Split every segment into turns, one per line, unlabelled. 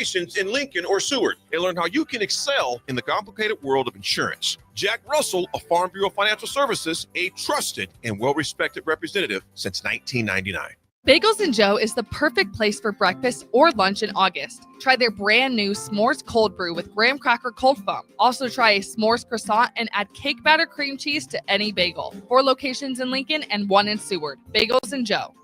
locations in Lincoln or Seward, and learn how you can excel in the complicated world of insurance. Jack Russell of Farm Bureau Financial Services, a trusted and well-respected representative since 1999.
Bagels and Joe is the perfect place for breakfast or lunch in August. Try their brand new S'mores cold brew with graham cracker cold foam. Also try a S'mores croissant and add cake batter cream cheese to any bagel. 4 locations in Lincoln and 1 in Seward. Bagels and Joe.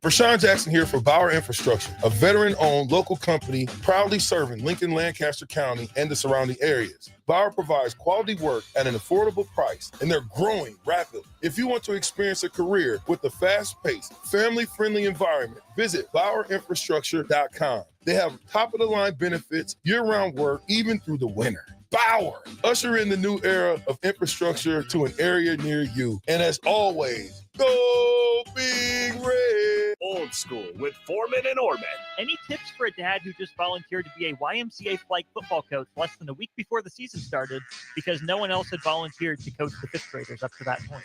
Rashawn Jackson here for Bauer Infrastructure, a veteran-owned local company proudly serving Lincoln, Lancaster County, and the surrounding areas. Bauer provides quality work at an affordable price, and they're growing rapidly. If you want to experience a career with a fast-paced, family-friendly environment, visit BauerInfrastructure.com. They have top-of-the-line benefits, year-round work, even through the winter. Bauer, usher in the new era of infrastructure to an area near you. And as always, go Big Red.
Old School with Foreman and Orman.
Any tips for a dad who just volunteered to be a YMCA flag football coach less than a week before the season started because no one else had volunteered to coach the 5th graders up to that point?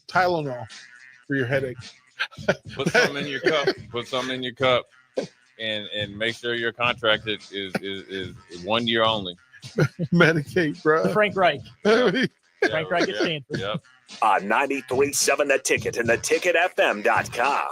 Tylenol for your headache.
Put some in your cup. Put some in your cup, and make sure your contract is 1 year only.
Medicate, bro.
Frank Reich. Frank Reich at Stanford.
Yep.
On 93.7 The Ticket and theticketfm.com.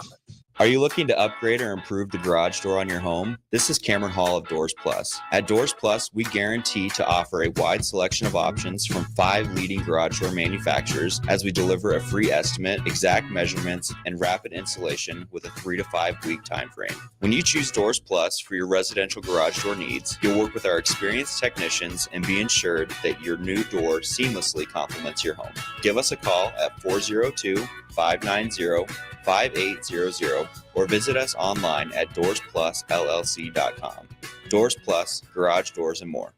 Are you looking to upgrade or improve the garage door on your home? This is Cameron Hall of Doors Plus. At Doors Plus, we guarantee to offer a wide selection of options from 5 leading garage door manufacturers as we deliver a free estimate, exact measurements, and rapid installation with a 3 to 5 week time frame. When you choose Doors Plus for your residential garage door needs, you'll work with our experienced technicians and be ensured that your new door seamlessly complements your home. Give us a call at 402-590-5800 or visit us online at doorsplusllc.com. Doors Plus, garage doors and more.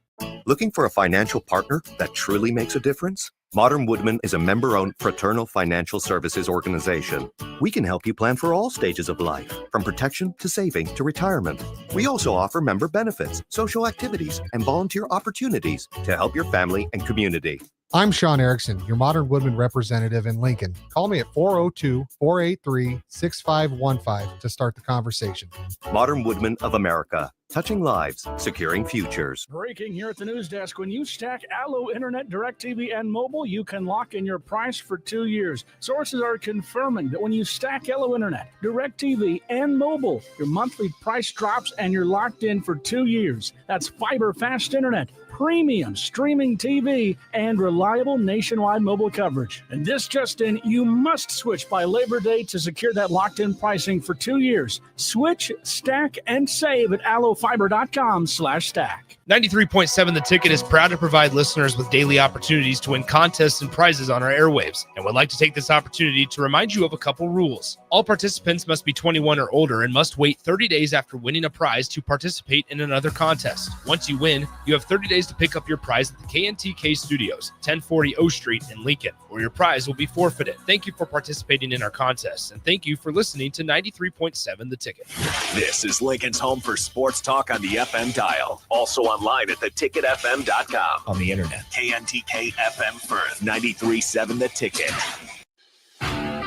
Looking for a financial partner that truly makes a difference? Modern Woodman is a member-owned fraternal financial services organization. We can help you plan for all stages of life, from protection to saving to retirement. We also offer member benefits, social activities, and volunteer opportunities to help your family and community.
I'm Sean Erickson, your Modern Woodman representative in Lincoln. Call me at 402-483-6515 to start the conversation.
Modern Woodman of America, touching lives, securing futures.
Breaking here at the news desk. When you stack Allo Internet, DirecTV, and mobile, you can lock in your price for 2 years. Sources are confirming that when you stack Allo Internet, DirecTV, and mobile, your monthly price drops and you're locked in for 2 years. That's fiber fast internet, premium streaming TV, and reliable nationwide mobile coverage. And this just in, you must switch by Labor Day to secure that locked-in pricing for 2 years. Switch, stack, and save at allofiber.com/stack.
93.7 The Ticket is proud to provide listeners with daily opportunities to win contests and prizes on our airwaves, and would like to take this opportunity to remind you of a couple rules. All participants must be 21 or older and must wait 30 days after winning a prize to participate in another contest. Once you win, you have 30 days to pick up your prize at the KNTK Studios, 1040 O Street in Lincoln, or your prize will be forfeited. Thank you for participating in our contests, and thank you for listening to 93.7 The Ticket.
This is Lincoln's home for sports talk on the FM dial. Also online at theticketfm.com.
On the internet.
KNTK FM Firth, 93.7 The Ticket.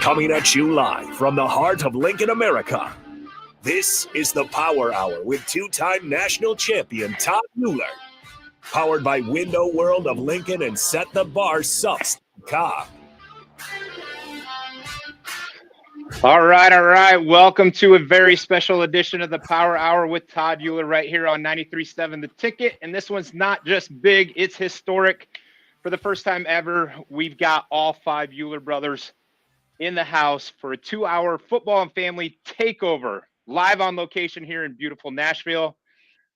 Coming at you live from the heart of Lincoln, America. This is the Power Hour with two-time national champion Todd Uhlir. Powered by Window World of Lincoln and Set the Bar Subs.com.
All right. Welcome to a very special edition of the Power Hour with Todd Uhlir right here on 93.7 The Ticket. And this one's not just big, it's historic. For the first time ever, we've got all 5 Uhlir brothers in the house for a 2-hour football and family takeover, live on location here in beautiful Nashville.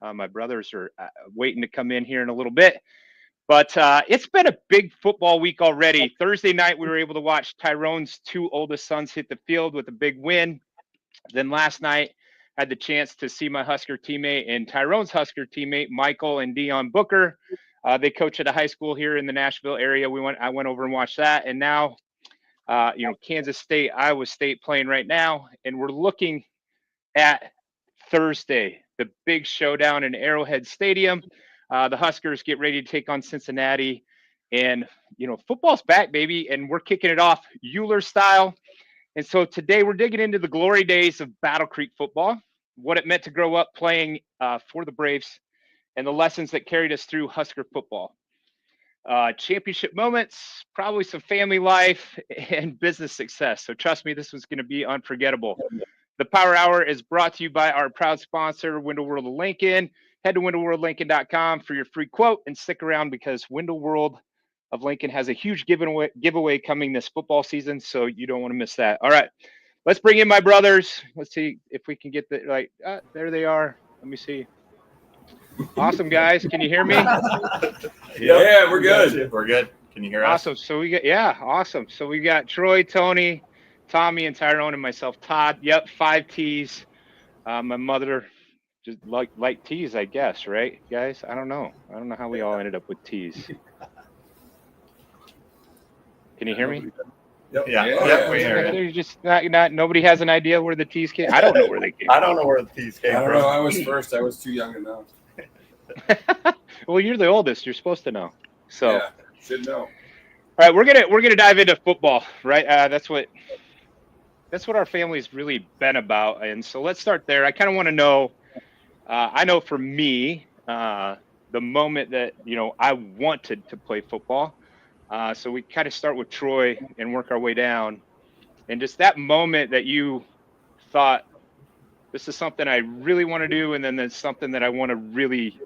My brothers are waiting to come in here in a little bit. But it's been a big football week already. Thursday night, we were able to watch Tyrone's 2 oldest sons hit the field with a big win. Then last night, I had the chance to see my Husker teammate and Tyrone's Husker teammate, Michael and Dion Booker. They coach at a high school here in the Nashville area. I went over and watched that. And now, Kansas State, Iowa State playing right now. And we're looking at Thursday, the big showdown in Arrowhead Stadium. The Huskers get ready to take on Cincinnati, and football's back, baby, and we're kicking it off Uhlir style. And so today we're digging into the glory days of Battle Creek football, what it meant to grow up playing for the Braves, and the lessons that carried us through Husker football. Championship moments, probably some family life, and business success. So trust me, this was going to be unforgettable. The Power Hour is brought to you by our proud sponsor, Window World of Lincoln. Head to windowworldlincoln.com for your free quote and stick around because Window World of Lincoln has a huge giveaway coming this football season, so you don't want to miss that. All right, let's bring in my brothers. Let's see if we can get the there they are. Let me see. Awesome, guys. Can you hear me?
Yeah, we're good. We're good. Can you hear us?
Awesome. So awesome. So we got Troy, Tony, Tommy, and Tyrone, and myself, Todd. Yep, 5 T's. My mother just like T's, I guess, right, guys? I don't know how we all ended up with T's. Can you hear me?
Yep. Yeah, we hear you.
There's just not nobody has an idea where the T's came. I don't know where they came.
I don't know where the T's came from.
I don't know. I was first. I was too young to know.
Well, you're the oldest. You're supposed to know. So
yeah, should know.
All right, we're gonna dive into football, right? That's what our family's really been about, and so let's start there. I kind of want to know. I know for me, the moment that I wanted to play football. So we kind of start with Troy and work our way down, and just that moment that you thought, this is something I really want to do, and then there's something that I want to really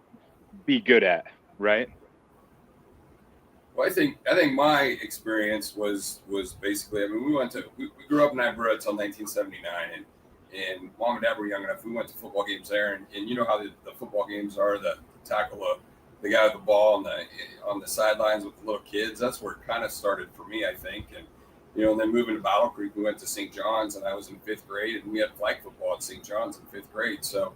be good at, right?
Well, I think my experience was basically, I mean, we grew up in Niobrara until 1979, and Mom and Dad were young enough. We went to football games there, and you know how the football games are, the tackle the guy with the ball on the sidelines with the little kids. That's where it kind of started for me, I think. And and then moving to Battle Creek, we went to St. John's, and I was in 5th grade, and we had flag football at St. John's in 5th grade. So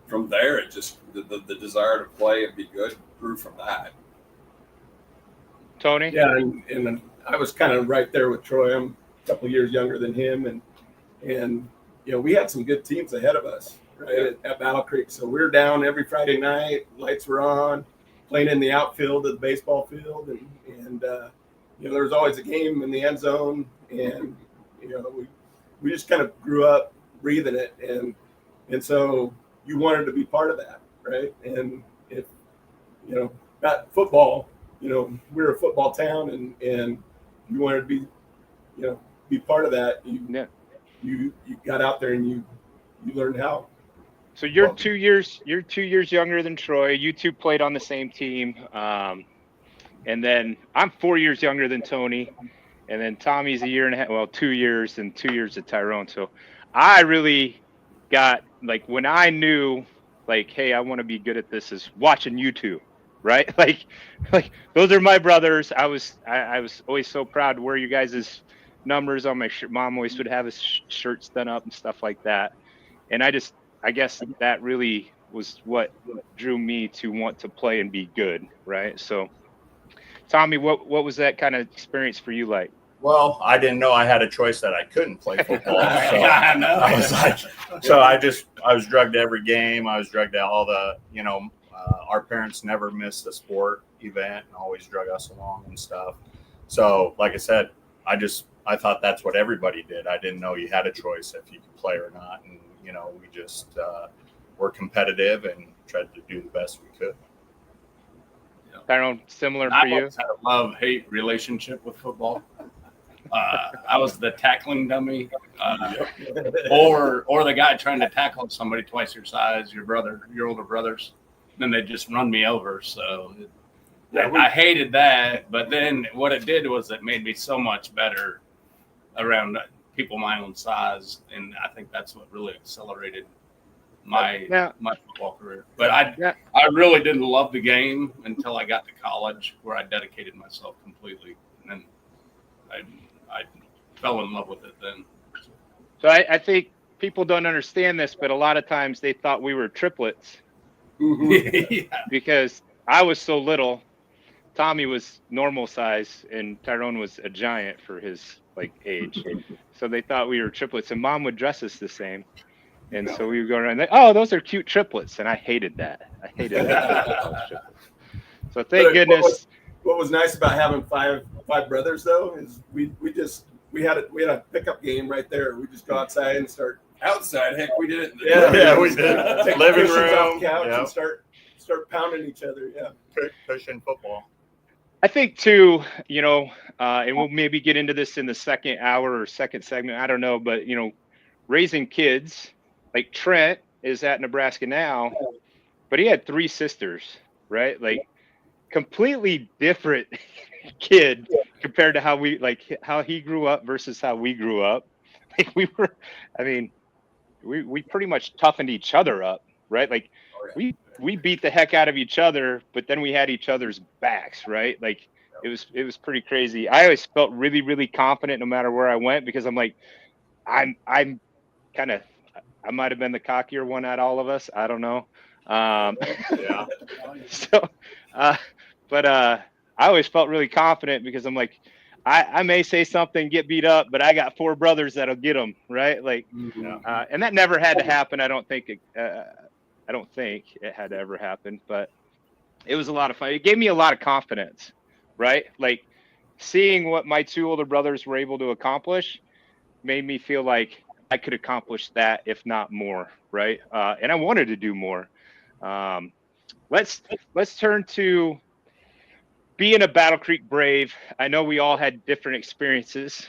from there, it just the desire to play and be good grew from that.
Tony?
Yeah, and I was kind of right there with Troy. I'm a couple of years younger than him, and we had some good teams ahead of us, right, at Battle Creek. So we were down every Friday night, lights were on, playing in the outfield of the baseball field, and there was always a game in the end zone, and we just kind of grew up breathing it, and so you wanted to be part of that, right? And if not football, we're a football town, and you wanted to be part of that. You got out there and you learned how.
So you're 2 years younger than Troy. You two played on the same team. And then I'm 4 years younger than Tony. And then Tommy's a year and a half, 2 years, and 2 years at Tyrone. So I really got, when I knew, hey, I want to be good at this, is watching you two, right? Like those are my brothers. I was always so proud to wear you guys' numbers on my shirt. Mom always would have his shirts done up and stuff like that. And I guess that really was what drew me to want to play and be good, right? So Tommy, what was that kind of experience for you like?
Well, I didn't know I had a choice that I couldn't play football. So
I know.
I was I was drugged to every game. I was drugged to all the, our parents never missed a sport event and always drug us along and stuff. So, like I said, I thought that's what everybody did. I didn't know you had a choice if you could play or not. And, we just were competitive and tried to do the best we could.
Tyrone, similar for you?
I had a love-hate relationship with football. I was the tackling dummy, or the guy trying to tackle somebody twice your size, your older brothers. Then they just run me over. So I hated that. But then what it did was it made me so much better around people my own size, and I think that's what really accelerated my football career. But I really didn't love the game until I got to college, where I dedicated myself completely, and then I fell in love with it then.
So I think people don't understand this, but a lot of times they thought we were triplets.
Yeah.
Because I was so little. Tommy was normal size, and Tyrone was a giant for his age. So they thought we were triplets, and Mom would dress us the same. And so we would go around, those are cute triplets. And I hated that. So thank goodness.
What was nice about having five brothers, though, is we had a pickup game right there. We just go outside and start.
Outside, heck, we did it.
Yeah, we did.
Take
living
room
off the couch and start start pounding each other. Yeah.
Cushion football.
I think too, and we'll maybe get into this in the second hour or second segment. I don't know, but raising kids, like Trent is at Nebraska now, but he had 3 sisters, right? Like completely different kid compared to how he grew up versus how we grew up. Like we pretty much toughened each other up, right? Like we beat the heck out of each other, but then we had each other's backs, right? Like it was pretty crazy. I always felt really, really confident no matter where I went, because I'm like, I'm kind of, I might have been the cockier one at all of us. I don't know.
Yeah.
So, but I always felt really confident because I'm like, I may say something, get beat up, but I got 4 brothers that'll get them, right? Like, and that never had to happen. I don't think it had to ever happen, but it was a lot of fun. It gave me a lot of confidence, right? Like seeing what my 2 older brothers were able to accomplish made me feel like I could accomplish that, if not more, right? And I wanted to do more. Let's turn to being a Battle Creek Brave. I know we all had different experiences,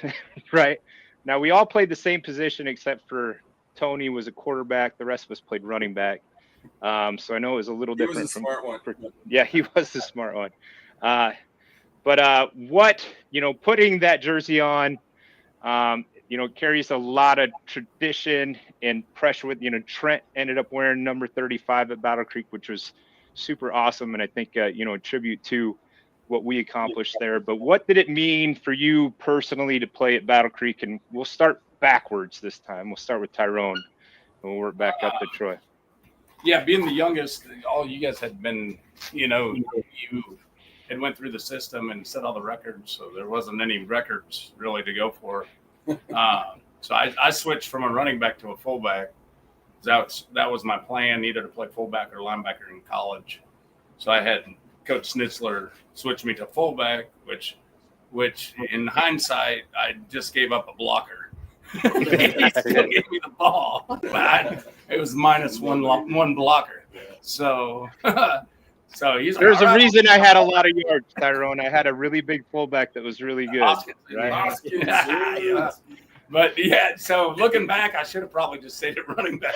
right? Now we all played the same position except for Tony was a quarterback. The rest of us played running back. So I know it was a little different.
He was a smart one.
Yeah, he was the smart one. But what, putting that jersey on, carries a lot of tradition and pressure with, Trent ended up wearing number 35 at Battle Creek, which was super awesome. And I think, a tribute to what we accomplished there. But what did it mean for you personally to play at Battle Creek? And we'll start backwards this time. We'll start with Tyrone and we'll work back up to Troy.
Yeah, being the youngest, all you guys had been, you had went through the system and set all the records, so there wasn't any records really to go for. So I switched from a running back to a fullback. That was my plan, either to play fullback or linebacker in college. So I had Coach Schnitzler switch me to fullback, which in hindsight, I just gave up a blocker. He still gave me the ball, but it was minus one blocker. So he's.
There's a reason I had a lot of yards, Tyrone. I had a really big fullback that was really good. Right?
Yeah. But yeah, so looking back, I should have probably just stayed at running back.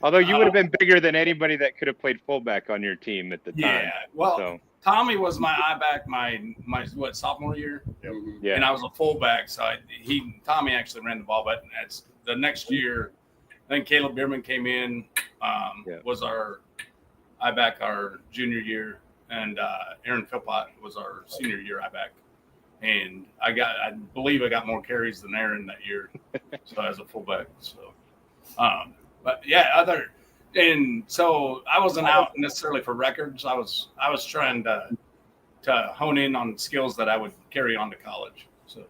Although you would have been bigger than anybody that could have played fullback on your team at the time.
Yeah, well, Tommy was my I-back my sophomore year,
yeah,
and I was a fullback. So Tommy actually ran the ball, but that's the next year. I think Caleb Bierman came in, was our I-back our junior year, and Aaron Philpott was our senior year I-back. And I believe I got more carries than Aaron that year, so as a fullback. So, but yeah, so I wasn't out necessarily for records. I was trying to hone in on skills that I would carry on to college. So,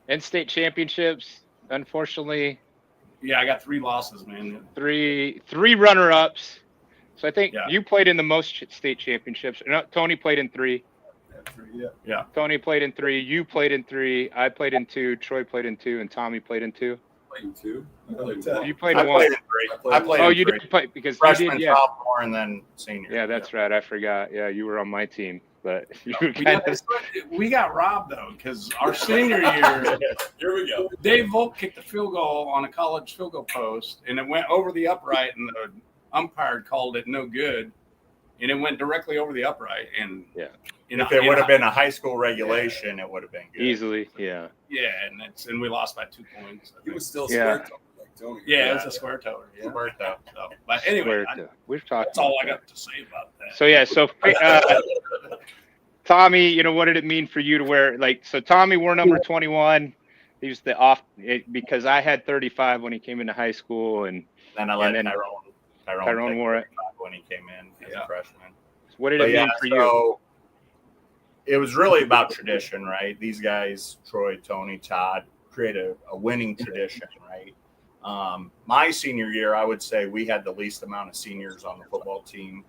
and state championships, unfortunately.
Yeah, I got 3 losses, man.
Three runner-ups. So I think you played in the most state championships. No, Tony played in 3.
Yeah.
Tony played in 3. You played in 3. I played in 2. Troy played in 2, and Tommy played in 2.
Played in 2.
You played in 1.
Played in 3. I played.
Oh,
in
you
3.
did play because
freshman,
you did,
sophomore, and then senior.
Yeah, that's right. I forgot. Yeah, you were on my team, but you were
we got robbed though because our senior year.
Here we go.
Dave Volk kicked the field goal on a college field goal post, and it went over the upright, and the umpire called it no good, and it went directly over the upright. And
if it would have been a high school regulation, it would have been good.
Easily, yeah.
Yeah, and we lost by 2 points.
He was still square toe, like Tony.
Yeah, it was a square toe. Yeah.
Square toe.
So, but anyway,
we've talked.
That's all I got to say about that.
So yeah, Tommy, what did it mean for you to wear? So Tommy wore number 21. He was because I had 35 when he came into high school, and
then I let
Tyrone wore it
when he came in as a freshman.
What did it mean for you?
It was really about tradition, right? These guys, Troy, Tony, Todd, create a winning tradition, right? My senior year, I would say we had the least amount of seniors on the football team.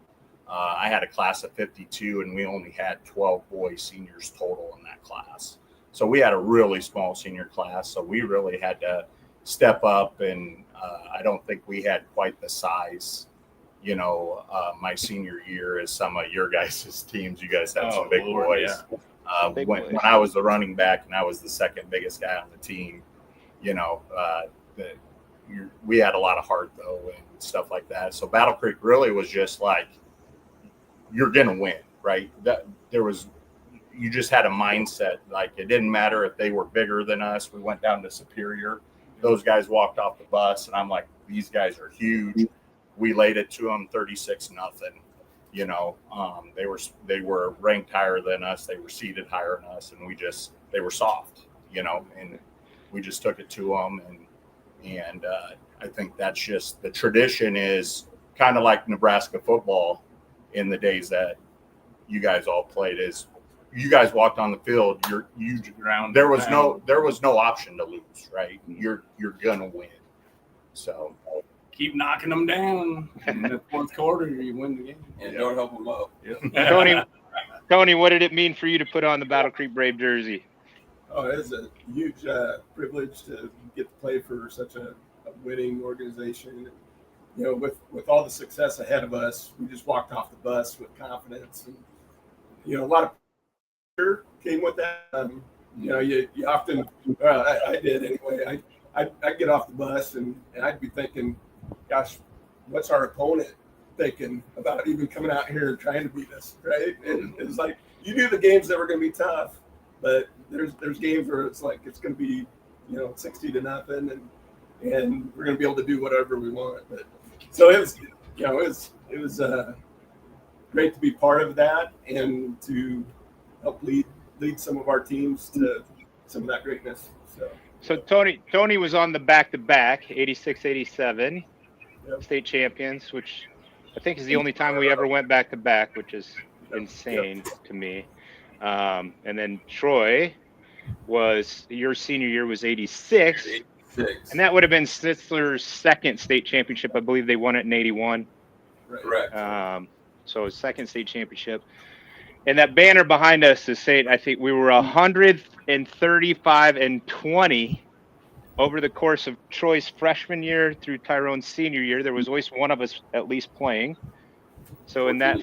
I had a class of 52, and we only had 12 boy seniors total in that class. So we had a really small senior class. So we really had to step up, and I don't think we had quite the size my senior year as some of your guys' teams. You guys had some
Oh,
big
Lord,
boys.
yeah.
When I was the running back and I was the second biggest guy on the team, we had a lot of heart though and stuff like that. So Battle Creek really was just like, you're gonna win, right? You just had a mindset. Like it didn't matter if they were bigger than us. We went down to Superior. Those guys walked off the bus, and I'm like, these guys are huge. We laid it to them 36-0. They were ranked higher than us. They were seated higher than us, and they were soft, and we just took it to them. And I think that's just the tradition is kind of like Nebraska football in the days that you guys all played. Is you guys walked on the field, there was no option to lose, right? You're gonna win. So
keep knocking them down. In the fourth quarter, you win the game.
And don't help them up.
Tony, what did it mean for you to put on the Battle Creek Brave jersey?
Oh, it's a huge privilege to get to play for such a winning organization. With all the success ahead of us, we just walked off the bus with confidence, and a lot of pressure came with that. You often, I did anyway. I'd get off the bus and I'd be thinking, gosh, what's our opponent thinking about even coming out here and trying to beat us, right? And it's like you knew the games that were going to be tough, but there's games where it's like it's going to be 60-0, and we're going to be able to do whatever we want. But so it was great to be part of that and to help lead some of our teams to some of that greatness.
So Tony was on the back-to-back 86-87 state champions, which I think is the only time we ever went back-to-back, which is insane to me. And then Troy your senior year was 86. And that would have been Snitzler's second state championship. I believe they won it in 81.
Correct.
So his second state championship. And that banner behind us is saying, I think we were 135-20 over the course of Troy's freshman year through Tyrone's senior year. There was always one of us at least playing. So in that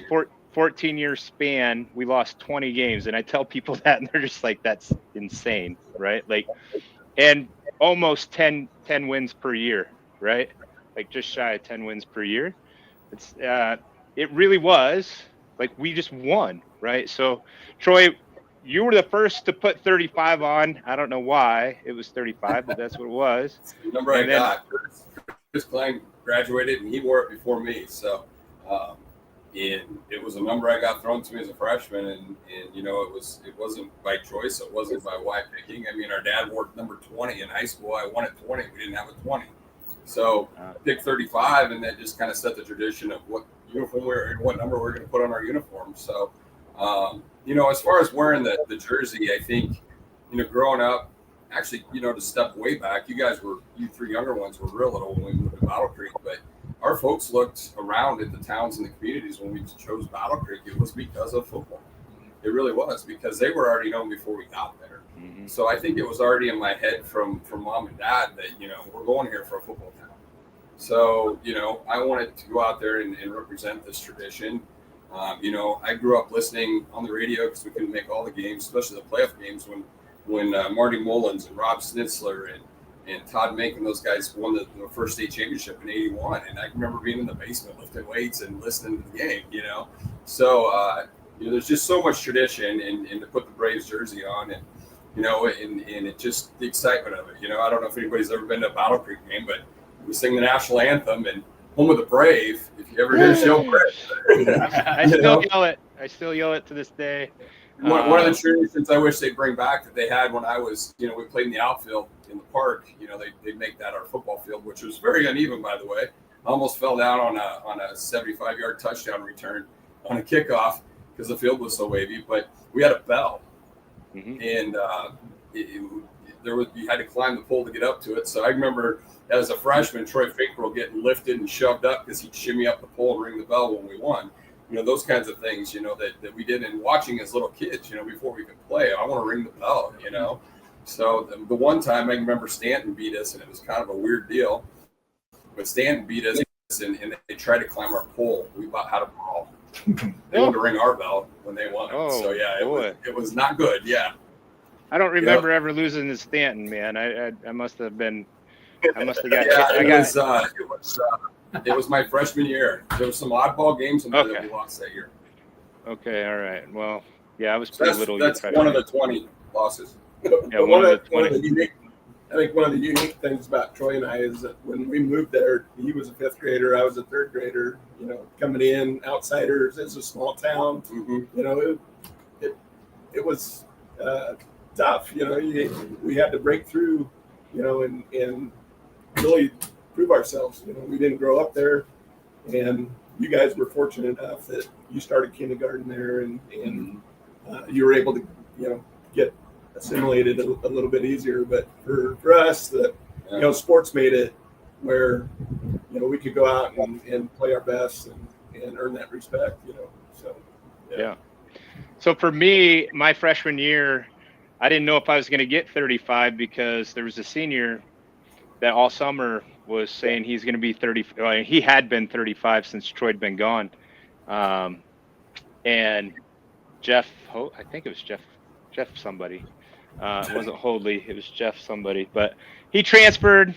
14-year span, we lost 20 games. And I tell people that, and they're just like, that's insane, right? And almost 10 wins per year, right? Like just shy of 10 wins per year. It really was like we just won, right? So Troy, you were the first to put 35 on. I don't know why it was 35, but that's what it was.
The number I got. Chris Klein graduated and he wore it before me. So it was a number I got thrown to me as a freshman, and it wasn't by choice. It wasn't by why picking. I mean, our dad wore number 20 in high school. I won at 20. We didn't have a 20. So I picked 35, and that just kind of set the tradition of what uniform what number we're going to put on our uniform. So, as far as wearing the jersey, I think, growing up, actually, to step way back, you three younger ones were real little when we moved to Battle Creek, but our folks looked around at the towns and the communities when we chose Battle Creek. It was because of football. It really was, because they were already known before we got there. Mm-hmm. So I think it was already in my head from mom and dad that, we're going here for a football town. So, I wanted to go out there and represent this tradition. I grew up listening on the radio because we couldn't make all the games, especially the playoff games when Marty Mullins and Rob Snitzler and Todd Mink, those guys won the first state championship in 81. And I remember being in the basement lifting weights and listening to the game, So, there's just so much tradition and to put the Braves jersey on and it just the excitement of it. I don't know if anybody's ever been to a Battle Creek game, but we sing the national anthem and Home of the Brave. If you ever hear Show Brave.
I still yell it. I still yell it to this day.
One of the traditions I wish they'd bring back that they had when I was, we played in the outfield in the park. They'd make that our football field, which was very uneven, by the way. I almost fell down on a 75-yard touchdown return on a kickoff because the field was so wavy. But we had a bell, and you had to climb the pole to get up to it. So I remember as a freshman, Troy Finkel getting lifted and shoved up because he'd shimmy up the pole and ring the bell when we won. Those kinds of things, that we did and watching as little kids, before we could play. I want to ring the bell, So the one time I remember Stanton beat us, and it was kind of a weird deal. But Stanton beat us and they tried to climb our pole. We had a brawl. They wanted to ring our bell when they won. So yeah, it was not good. Yeah.
I don't remember ever losing to Stanton, man. I must have been. I must have got.
It was my freshman year. There were some oddball games in there that we lost that year.
Okay, all right. Well, yeah, I was pretty little.
That's one of the 20 losses.
Yeah, one of the
unique. I think one of the unique things about Troy and I is that when we moved there, he was a 5th grader, I was a 3rd grader. You know, coming in, outsiders. It's a small town.
Mm-hmm.
You know, it was tough. You know, we had to break through. You know, and really prove ourselves. You know, we didn't grow up there, and you guys were fortunate enough that you started kindergarten there, and you were able to, you know, get assimilated a little bit easier. But for us, you know, sports made it where, you know, we could go out and play our best and earn that respect. You know, so
yeah. So for me, my freshman year, I didn't know if I was going to get 35 because there was a senior that all summer was saying he's going to be 30. He had been 35 since Troy had been gone. And Jeff, I think it was Jeff somebody. It wasn't Hoadley. It was Jeff somebody. But he transferred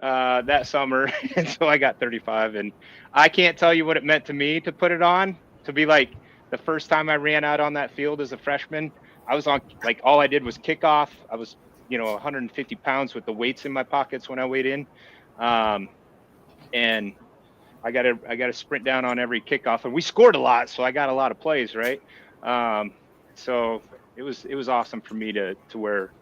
that summer, and so I got 35. And I can't tell you what it meant to me to put it on, to be like the first time I ran out on that field as a freshman. I was on, like, all I did was kickoff. I was, you know, 150 pounds with the weights in my pockets when I weighed in. And I got to sprint down on every kickoff, and we scored a lot. So I got a lot of plays, right? So it was awesome for me to wear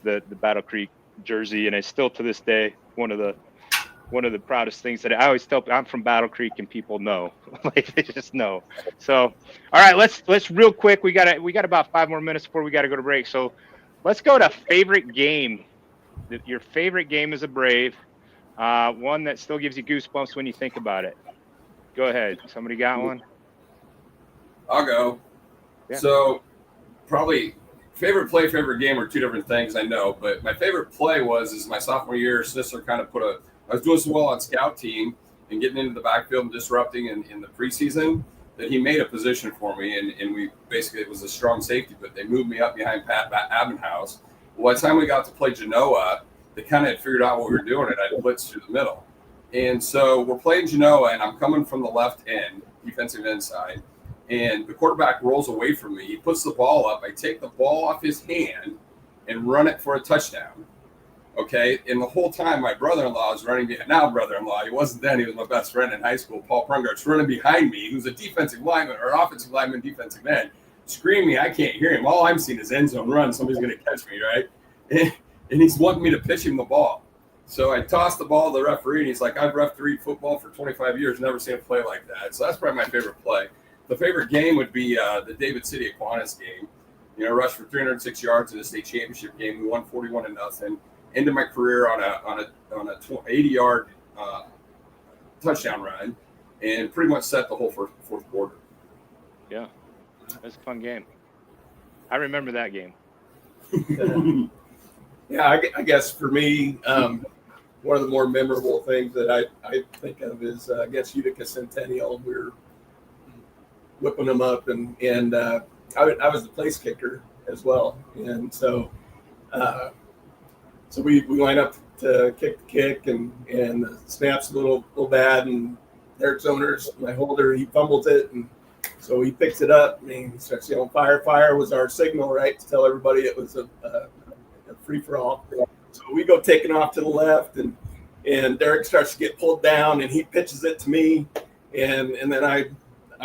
the Battle Creek jersey. And I still, to this day, one of the proudest things that I always tell people, I'm from Battle Creek, and people know, like, they just know. So, all right, let's real quick. We got about 5 more minutes before we got to go to break. So let's go to favorite game. Your favorite game as a Brave, one that still gives you goosebumps when you think about it. Go ahead. Somebody got one?
I'll go.
Yeah.
So probably favorite play, favorite game are two different things, I know. But my favorite play is my sophomore year. Sisler kind of I was doing so well on scout team and getting into the backfield and disrupting in the preseason that he made a position for me. And we basically, it was a strong safety, but they moved me up behind Pat Abbenhouse. Well, by the time we got to play Genoa, they kind of had figured out what we were doing, and I blitzed through the middle. And so we're playing Genoa, and I'm coming from the left end, defensive end side, and the quarterback rolls away from me. He puts the ball up. I take the ball off his hand and run it for a touchdown. Okay, and the whole time my brother-in-law is running behind. Now brother-in-law, he wasn't then. He was my best friend in high school. Paul Prungart's running behind me, who's a defensive lineman or offensive lineman, defensive end, screaming. I can't hear him. All I'm seeing is end zone run. Somebody's going to catch me, right? And he's wanting me to pitch him the ball. So I tossed the ball to the referee, and he's like, I've refereed football for 25 years, never seen a play like that. So that's probably my favorite play. The favorite game would be the David City Aquinas game. You know, rushed for 306 yards in the state championship game. We won 41-0. Ended my career on a 80-yard touchdown run, and pretty much set the whole fourth quarter.
Yeah, that's a fun game. I remember that game.
Yeah, I guess for me, one of the more memorable things that I think of is against Utica Centennial. We were whipping them up, and I was the place kicker as well, and so we line up to kick the kick, and the snap's a little bad, and Eric's owner's my holder, he fumbles it, and so he picks it up, and he starts yelling, fire was our signal, right, to tell everybody it was a free-for-all. So we go taking off to the left, and Derek starts to get pulled down, and he pitches it to me, and then I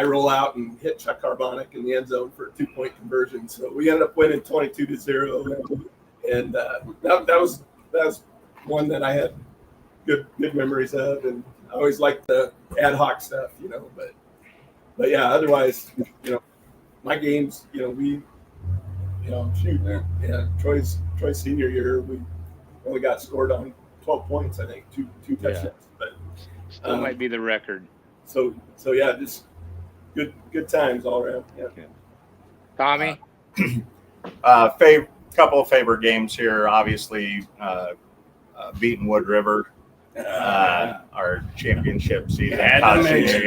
roll out and hit Chuck Carbonic in the end zone for a 2-point conversion. So we ended up winning 22-0, and that was one that I had good memories of, and I always liked the ad hoc stuff, you know. But yeah, otherwise, you know, my games, you know, Troy's senior year, we only got scored on 12 points, I think, two touchdowns. But
still might be the record.
So yeah, just good times all around. Yeah.
Tommy,
Couple of favorite games here. Obviously, beating Wood River our championship season.
Had to mention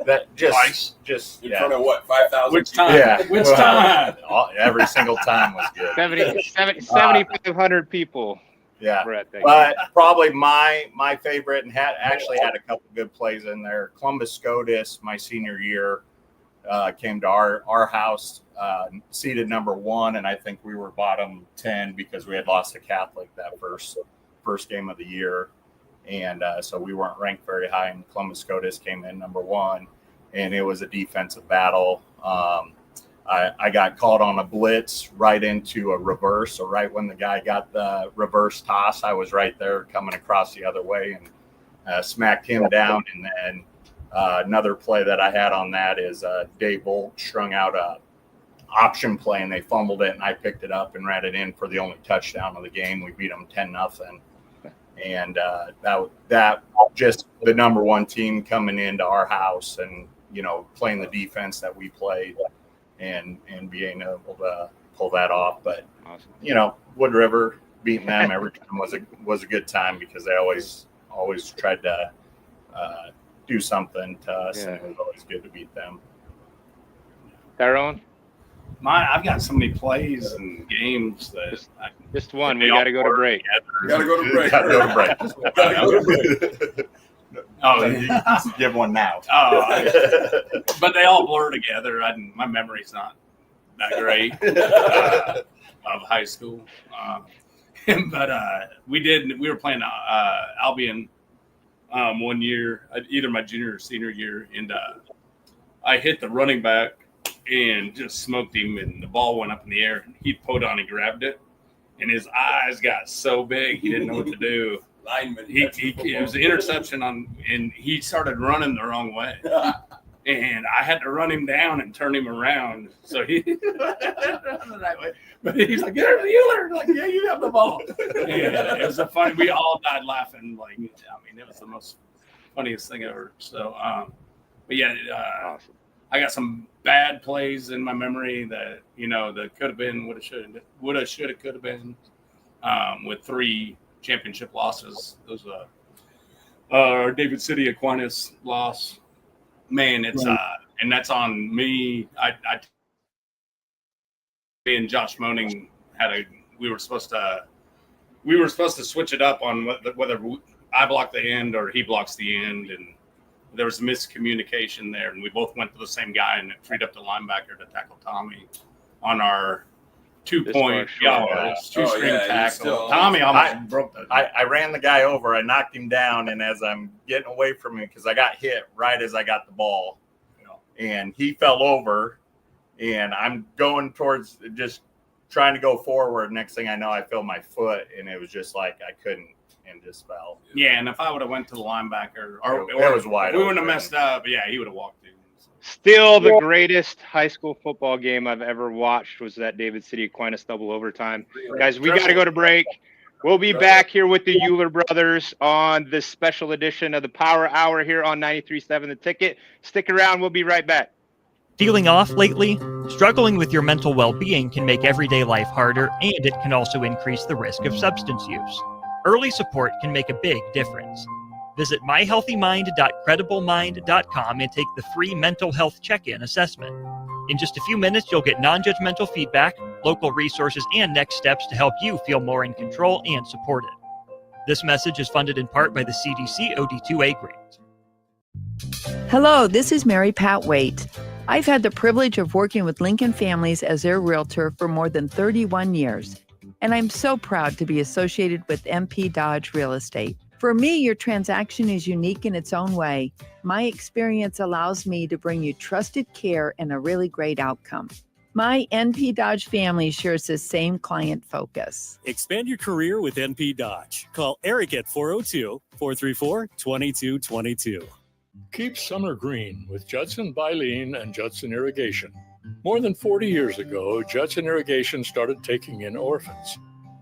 That
Twice.
just
In front of what, 5,000?
Which time?
Yeah.
Which time?
Every single time was good.
7,500 people.
Yeah,
were at that
but
game.
probably my favorite, and actually had a couple good plays in there. Columbus SCOTUS, my senior year, came to our house, seated number 1, and I think we were bottom 10 because we had lost to Catholic that first game of the year, and so we weren't ranked very high. And Columbus SCOTUS came in number 1, and it was a defensive battle. I got caught on a blitz right into a reverse. So right when the guy got the reverse toss, I was right there coming across the other way and smacked him down. And then another play that I had on that is Dave Bolt strung out a option play, and they fumbled it, and I picked it up and ran it in for the only touchdown of the game. We beat them 10-0. And that just the number 1 team coming into our house and, playing the defense that we played. And being able to pull that off, but Wood River beating them every time was a good time because they always tried to do something to us, and it was always good to beat them.
Tyrone?
I've got so many plays and games that
just one. We got to go to break.
Gotta go to break.
Gotta go to break.
Oh,
you can give one now.
But they all blur together. My memory's not that great of high school. But we were playing Albion one year, either my junior or senior year, and I hit the running back and just smoked him, and the ball went up in the air. He pulled on, he grabbed it, and his eyes got so big he didn't know what to do.
Lineman.
It was an interception and he started running the wrong way. And I had to run him down and turn him around. So he that way. But he's like, "There's Uhlir." Like, "Yeah, you have the ball." And it was we all died laughing. It was the most funniest thing ever. So but yeah,
awesome.
I got some bad plays in my memory that that could have been, woulda, shoulda, could have been, with 3 championship losses. Those our David City Aquinas loss. Man, it's and that's on me. Me and Josh Moaning we were supposed to switch it up on whether I block the end or he blocks the end, and there was miscommunication there, and we both went to the same guy, and it freed up the linebacker to tackle Tommy on our 2-point, two-string tackle. Tommy almost broke the.
I ran the guy over. I knocked him down, and as I'm getting away from him, because I got hit right as I got the ball, and he fell over, and I'm going towards just trying to go forward. Next thing I know, I feel my foot, and it was just like I couldn't, and just fell.
Yeah, and if I would have went to the linebacker, or
it was wide,
we wouldn't have messed up. Yeah, he would have walked in.
Still, the greatest high school football game I've ever watched was that David City Aquinas double overtime. Guys, we got to go to break. We'll be back here with the Uhlir brothers on this special edition of the Power Hour here on 93.7 The Ticket. Stick around. We'll be right back.
Feeling off lately? Struggling with your mental well-being can make everyday life harder, and it can also increase the risk of substance use. Early support can make a big difference. Visit myhealthymind.crediblemmind.com and take the free mental health check-in assessment. In just a few minutes, you'll get non-judgmental feedback, local resources, and next steps to help you feel more in control and supported. This message is funded in part by the CDC OD2A grant.
Hello, this is Mary Pat Waite. I've had the privilege of working with Lincoln families as their realtor for more than 31 years, and I'm so proud to be associated with MP Dodge Real Estate. For me, your transaction is unique in its own way. My experience allows me to bring you trusted care and a really great outcome. My NP Dodge family shares the same client focus.
Expand your career with NP Dodge. Call Eric at 402-434-2222.
Keep summer green with Judson Bylene and Judson Irrigation. More than 40 years ago, Judson Irrigation started taking in orphans.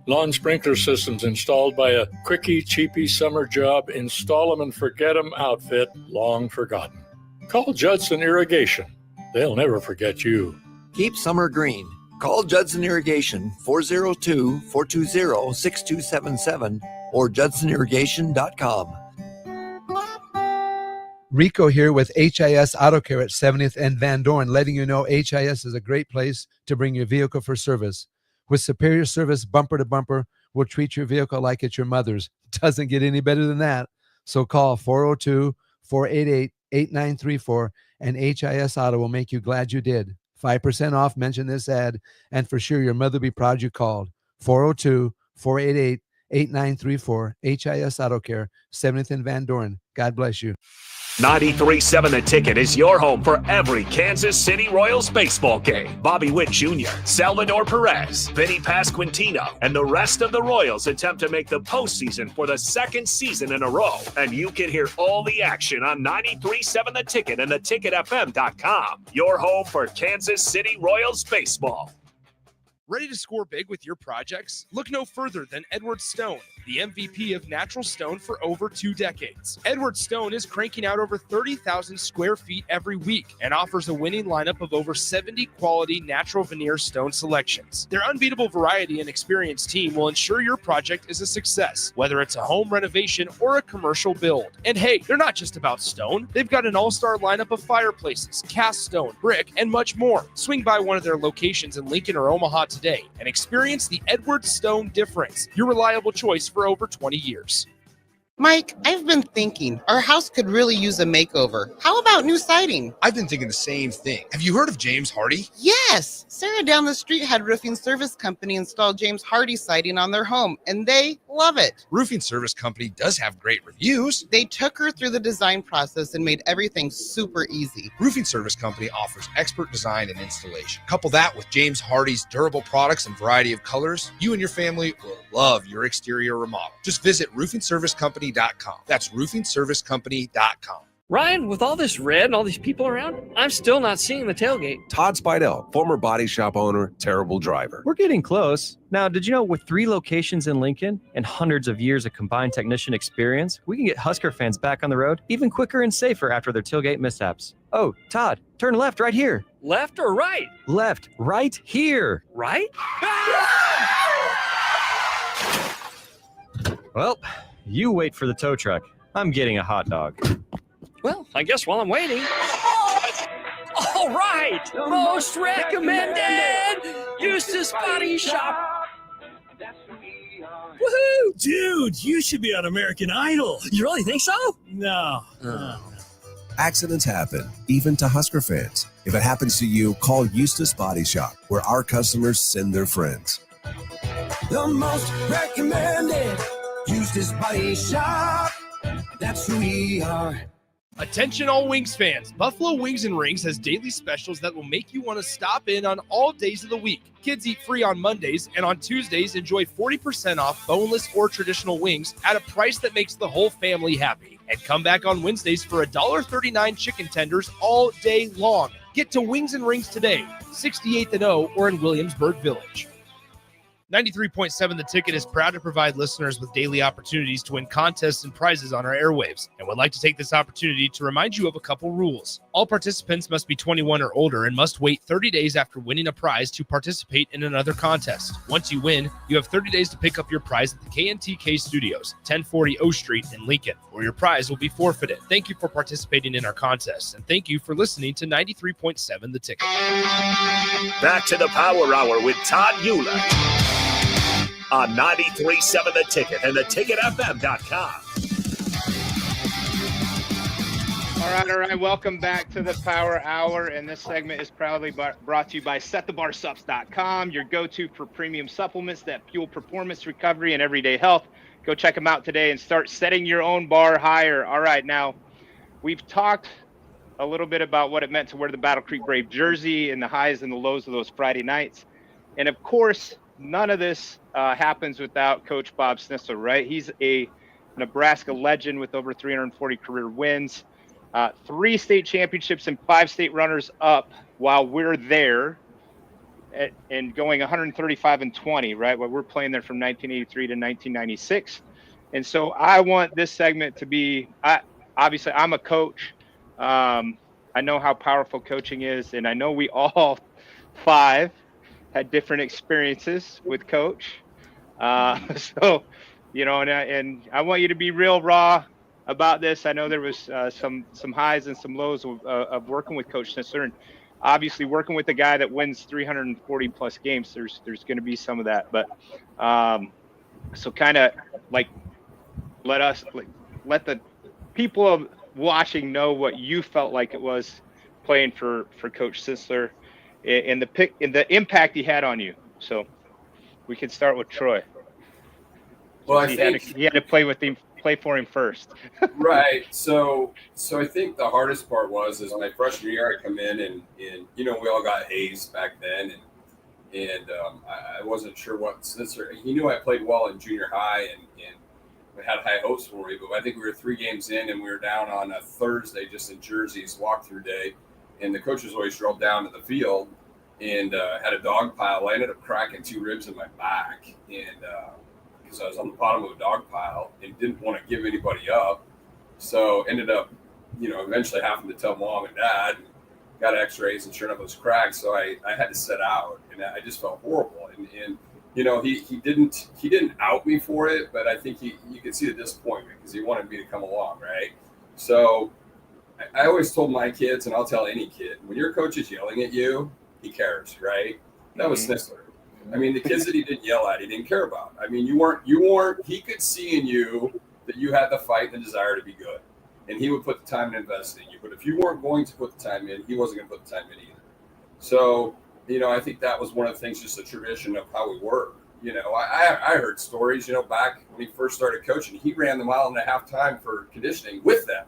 Lawn sprinkler systems installed by a quickie, cheapy summer job, install them and forget them outfit long forgotten. Call Judson Irrigation. They'll never forget you.
Keep summer green. Call Judson Irrigation 402-420-6277
or judsonirrigation.com.
Rico here with HIS Auto Care at 70th and Van Dorn, letting you know HIS is a great place to bring your vehicle for service. With superior service bumper to bumper, we'll treat your vehicle like it's your mother's. Doesn't get any better than that. So call 402-488-8934 and HIS Auto will make you glad you did. 5% off, mention this ad, and for sure your mother will be proud you called. 402-488-8934, HIS Auto Care, 70th and Van Dorn. God bless you.
93.7 The Ticket is your home for every Kansas City Royals baseball game. Bobby Witt Jr., Salvador Perez, Vinny Pasquantino, and the rest of the Royals attempt to make the postseason for the second season in a row. And you can hear all the action on 93.7 The Ticket and theticketfm.com. Your home for Kansas City Royals baseball.
Ready to score big with your projects? Look no further than Edward Stone, the MVP of natural stone for over 2 decades. Edward Stone is cranking out over 30,000 square feet every week and offers a winning lineup of over 70 quality natural veneer stone selections. Their unbeatable variety and experienced team will ensure your project is a success, whether it's a home renovation or a commercial build. And hey, they're not just about stone. They've got an all-star lineup of fireplaces, cast stone, brick, and much more. Swing by one of their locations in Lincoln or Omaha today and experience the Edward Stone difference, your reliable choice for over 20 years.
Mike, I've been thinking our house could really use a makeover. How about new siding?
I've been thinking the same thing. Have you heard of James Hardy?
Yes! Sarah down the street had Roofing Service Company install James Hardy siding on their home, and they love it.
Roofing Service Company does have great reviews.
They took her through the design process and made everything super easy.
Roofing Service Company offers expert design and installation. Couple that with James Hardy's durable products and variety of colors, you and your family will love your exterior remodel. Just visit roofingservicecompany.com. That's roofingservicecompany.com.
Ryan, with all this red and all these people around, I'm still not seeing the tailgate.
Todd Spidell, former body shop owner, terrible driver.
We're getting close. Now, did you know with 3 locations in Lincoln and hundreds of years of combined technician experience, we can get Husker fans back on the road even quicker and safer after their tailgate mishaps? Oh, Todd, turn left right here.
Left or right?
Left, right here.
Right?
Well, you wait for the tow truck. I'm getting a hot dog.
Well, I guess while I'm waiting. All right! Most recommended! Eustace Body Shop!
Woohoo! Dude, you should be on American Idol.
You really think so?
No.
Accidents happen, even to Husker fans. If it happens to you, call Eustace Body Shop, where our customers send their friends.
The most recommended Eustace Body Shop. That's who we are.
Attention all Wings fans. Buffalo Wings and Rings has daily specials that will make you want to stop in on all days of the week. Kids eat free on Mondays, and on Tuesdays, enjoy 40% off boneless or traditional wings at a price that makes the whole family happy. And come back on Wednesdays for $1.39 chicken tenders all day long. Get to Wings and Rings today, 68th and O, or in Williamsburg Village. 93.7 The Ticket is proud to provide listeners with daily opportunities to win contests and prizes on our airwaves, and would like to take this opportunity to remind you of a couple rules. All participants must be 21 or older and must wait 30 days after winning a prize to participate in another contest. Once you win, you have 30 days to pick up your prize at the KNTK Studios, 1040 O Street in Lincoln, or your prize will be forfeited. Thank you for participating in our contest, and thank you for listening to 93.7 The Ticket.
Back to the Power Hour with Todd Uhlir on 93.7 The Ticket and theticketfm.com.
All right. Welcome back to the Power Hour, and this segment is proudly brought to you by setthebarsups.com, your go-to for premium supplements that fuel performance, recovery, and everyday health. Go check them out today and start setting your own bar higher. All right, now we've talked a little bit about what it meant to wear the Battle Creek Brave jersey and the highs and the lows of those Friday nights, and of course, none of this happens without Coach Bob Snitsel, right? He's a Nebraska legend with over 340 career wins, 3 state championships and 5 state runners up while we're there, and going 135-20, right? While we're playing there from 1983 to 1996. And so I want this segment to be, obviously I'm a coach. I know how powerful coaching is, and I know we all 5 had different experiences with Coach. So and I want you to be real raw about this. I know there was some highs and some lows of working with Coach Sisler, and obviously working with a guy that wins 340 plus games. There's going to be some of that, but so kind of like let the people of watching know what you felt like it was playing for Coach Sisler and the impact he had on you. So we could start with Troy.
Well,
he had to play for him first.
Right. So I think the hardest part was my freshman year. I come in and we all got hazed back then, and I wasn't sure what Sisler. He knew I played well in junior high and had high hopes for me, but I think we were 3 games in and we were down on a Thursday just in Jersey's walkthrough day, and the coaches always drove down to the field and had a dog pile. I ended up cracking 2 ribs in my back, and because I was on the bottom of a dog pile and didn't want to give anybody up, so ended up eventually having to tell mom and dad, and got x-rays, and sure enough it was cracked, so I had to sit out, and I just felt horrible, and he didn't out me for it, but I think you could see the disappointment because he wanted me to come along, right? So I always told my kids, and I'll tell any kid, when your coach is yelling at you, he cares, right? That was Sisler. I mean, the kids that he didn't yell at, he didn't care about. I mean, you weren't. He could see in you that you had the fight and the desire to be good, and he would put the time and invest in you. But if you weren't going to put the time in, he wasn't going to put the time in either. So I think that was one of the things, just a tradition of how we were. I heard stories, back when he first started coaching, he ran the 1.5 mile time for conditioning with them.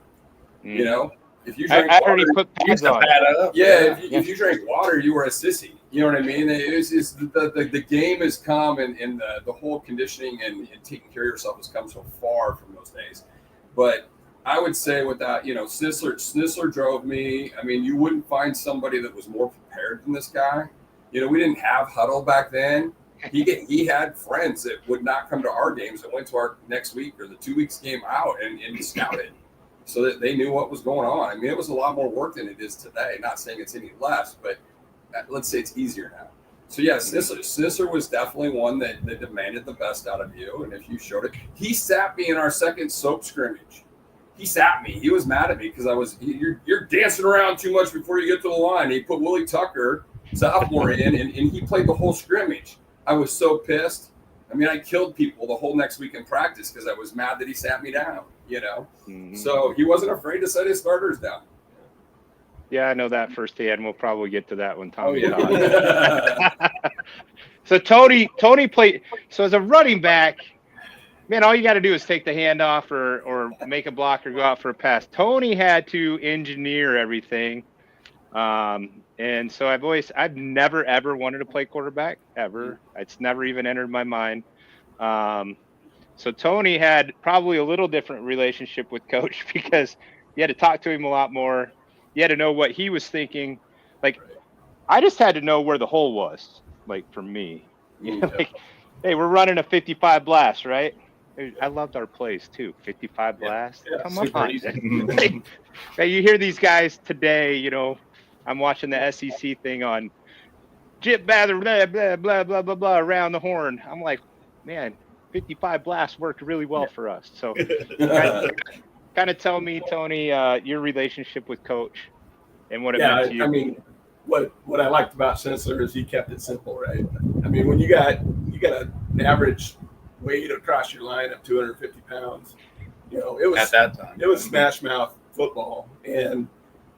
If you drank water,
heard he put pads on.
If you drank water, you were a sissy. You know what I mean? It's the game has come, and the whole conditioning and taking care of yourself has come so far from those days. But I would say with that, Sisler drove me. I mean, you wouldn't find somebody that was more prepared than this guy. We didn't have huddle back then. He had friends that would not come to our games that went to our next week or the 2 weeks game out and scouted so that they knew what was going on. I mean, it was a lot more work than it is today. Not saying it's any less, but let's say it's easier now. So yeah, Sisler was definitely one that demanded the best out of you. And if you showed it, he sat me in our second soap scrimmage. He sat me. He was mad at me because you're dancing around too much before you get to the line. He put Willie Tucker, sophomore, in, and he played the whole scrimmage. I was so pissed. I mean, I killed people the whole next week in practice because I was mad that he sat me down, So he wasn't afraid to set his starters down.
Yeah, I know that firsthand. We'll probably get to that when Tommy
talks.
So Tony played. So as a running back, man, all you got to do is take the hand off or make a block or go out for a pass. Tony had to engineer everything. And so I've never, ever wanted to play quarterback, ever. It's never even entered my mind. So Tony had probably a little different relationship with Coach because you had to talk to him a lot more. You had to know what he was thinking. Like, I just had to know where the hole was, like, for me. Like, hey, we're running a 55 blast, right? I loved our plays, too. 55 blast.
Yeah,
come on. Hey, you hear these guys today, I'm watching the SEC thing on Jip Bather, blah, blah, blah, blah, blah, blah, around the horn. I'm like, man, 55 blast worked really well for us. So kind of tell me, Tony, your relationship with Coach and what it meant to you.
I mean, what I liked about Sisler is he kept it simple, right? I mean, when you got an average weight across your line of 250 pounds, it was
at that time.
It was smash mouth football, and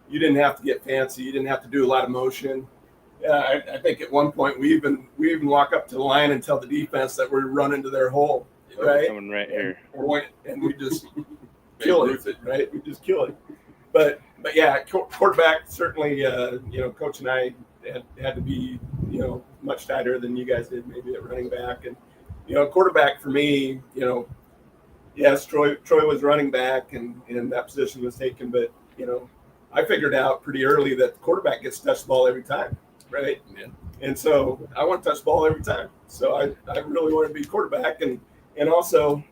you didn't have to get fancy. You didn't have to do a lot of motion. I think at one point we even walk up to the line and tell the defense that we're running to their hole, right?
Coming right here,
and we just kill it, right? We just kill it. But yeah, quarterback certainly. Coach and I had to be much tighter than you guys did maybe at running back, and quarterback for me, yes, Troy was running back and that position was taken, but I figured out pretty early that the quarterback gets touched the ball every time, right? Yeah. And so I want to touch the ball every time. So I really want to be quarterback, and also,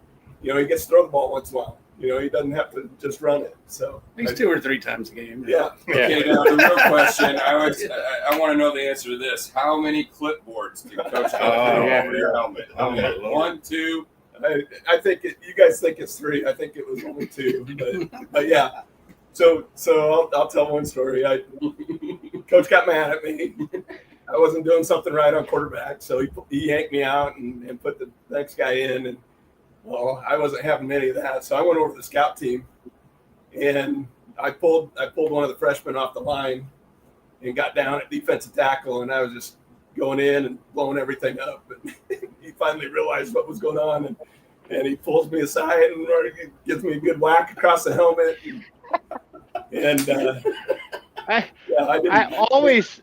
he gets to throw the ball once in a while. He doesn't have to just run it. So
at least 2 or 3 times a game.
Yeah.
Okay, now the real question, I want to know the answer to this. How many clipboards did Coach have over your helmet? How many? 1, 2,
I think you guys think it's 3. I think it was only 2. But yeah. So I'll tell one story. Coach got mad at me. I wasn't doing something right on quarterback, so he yanked me out and put the next guy in. And well, I wasn't having any of that, so I went over to the scout team, and I pulled one of the freshmen off the line and got down at defensive tackle, and I was just going in and blowing everything up. And he finally realized what was going on, and he pulls me aside and gives me a good whack across the helmet.
I always,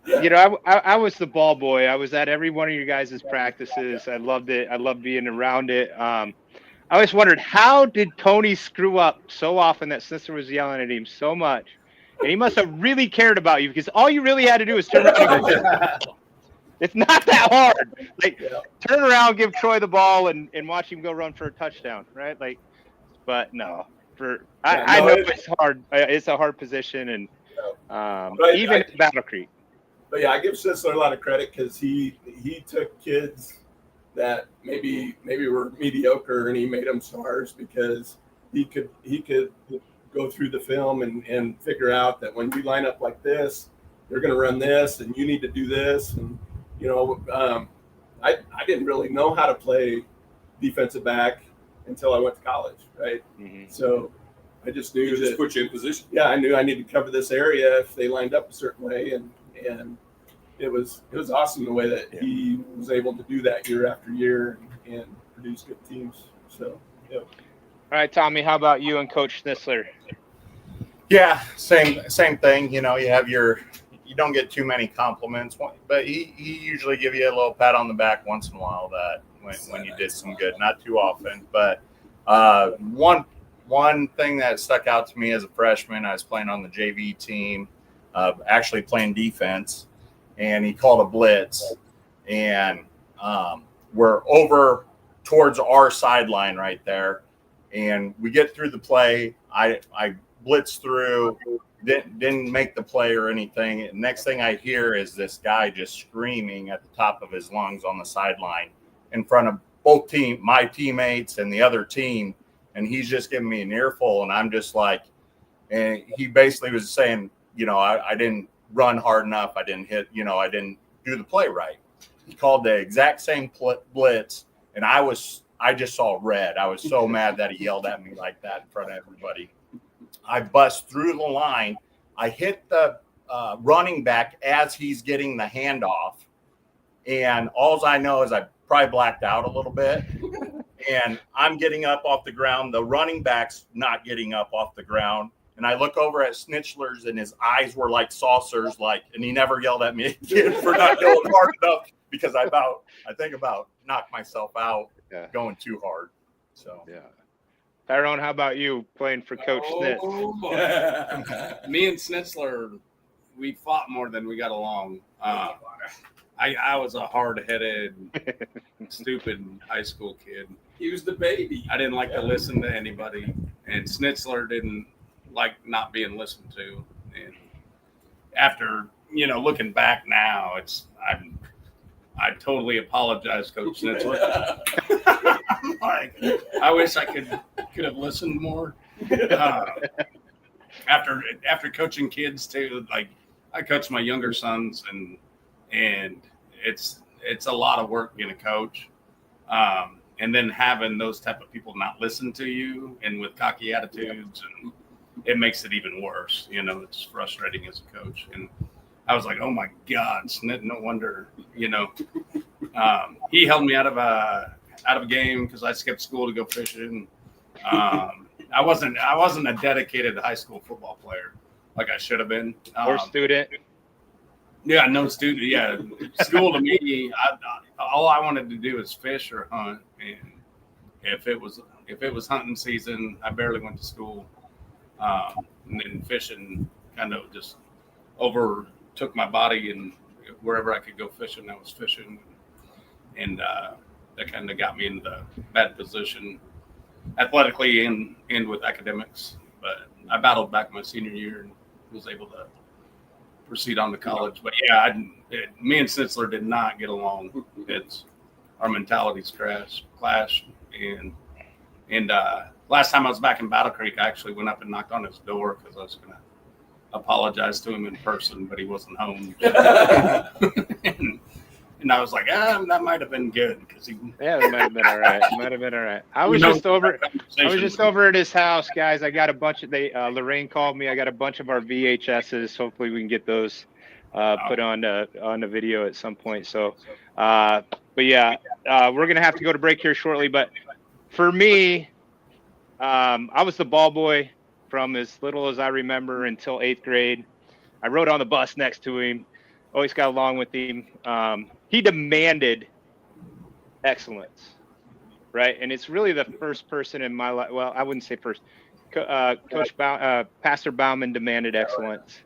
you know, I was the ball boy. I was at every one of your guys' practices. I loved it. I loved being around it. I always wondered, how did Tony screw up so often that Sister was yelling at him so much? And he must have really cared about you, because all you really had to do was turn around and go. It's not that hard. Like, turn around, give Troy the ball, and watch him go run for a touchdown, right? Like, but no. I know it's hard. It's a hard position, and even at Battle Creek.
But yeah, I give Sisler a lot of credit, because he took kids that maybe were mediocre, and he made them stars, because he could go through the film and figure out that when you line up like this, they're going to run this, and you need to do this. And you know, I didn't really know how to play defensive back until I went to college, right? Mm-hmm. So I just knew
that put you in position.
Yeah, I knew I needed to cover this area if they lined up a certain way, and it was awesome the way that he was able to do that year after year and produce good teams. So yeah.
All right, Tommy, how about you and Coach Schnitzler?
Yeah, same thing. You know, you don't get too many compliments, but he usually give you a little pat on the back once in a while that when you did some good, not too often. But one thing that stuck out to me as a freshman, I was playing on the JV team, actually playing defense, and he called a blitz, and we're over towards our sideline right there, and we get through the play. I blitzed through, didn't make the play or anything. And next thing I hear is this guy just screaming at the top of his lungs on the sideline in front of both my teammates and the other team. And he's just giving me an earful. And I'm just like, and he basically was saying, you know, I didn't run hard enough. I didn't hit, you know, I didn't do the play right. He called the exact same blitz. And I just saw red. I was so mad that he yelled at me like that in front of everybody. I bust through the line. I hit the running back as he's getting the handoff. And all I know is I probably blacked out a little bit. And I'm getting up off the ground. The running back's not getting up off the ground. And I look over at Schnitzler's, and his eyes were like saucers, and he never yelled at me again for not going hard enough, because I think about knocked myself out going too hard. So
yeah. Tyrone, how about you playing for Coach Schnitz?
Me and Schnitzler, we fought more than we got along. I was a hard-headed, stupid high school kid.
He was the baby. I
didn't like to listen to anybody, and Schnitzler didn't like not being listened to. And after, you know, looking back now, I totally apologize, Coach Schnitzler. I wish I could have listened more. After coaching kids too, like I coach my younger sons, and it's a lot of work being a coach. And then having those type of people not listen to you and with cocky attitudes, and it makes it even worse. You know, it's frustrating as a coach. And I was like, oh my God, no wonder, you know. He held me out of a game because I skipped school to go fishing. I wasn't a dedicated high school football player like I should have been.
Or student.
Yeah, no student. Yeah, school to me, all I wanted to do was fish or hunt. And if it was hunting season, I barely went to school. And then fishing kind of just overtook my body, and wherever I could go fishing, I was fishing. And that kind of got me into the bad position athletically and with academics. But I battled back my senior year and was able to proceed on to college. But yeah, me and Schnitzler did not get along. Our mentalities clash, And last time I was back in Battle Creek, I actually went up and knocked on his door because I was going to apologize to him in person, but he wasn't home. And I was like, that might have been good because
it might have been all right. I was just over at his house, guys. I got a bunch of Lorraine called me. I got a bunch of our VHSs. Hopefully we can get those put on the video at some point. So, but yeah, we're gonna have to go to break here shortly. But for me, I was the ball boy from as little as I remember until 8th grade. I rode on the bus next to him. Always got along with him. He demanded excellence, right? And it's really the first person in my life. Well, I wouldn't say first. Pastor Bauman demanded excellence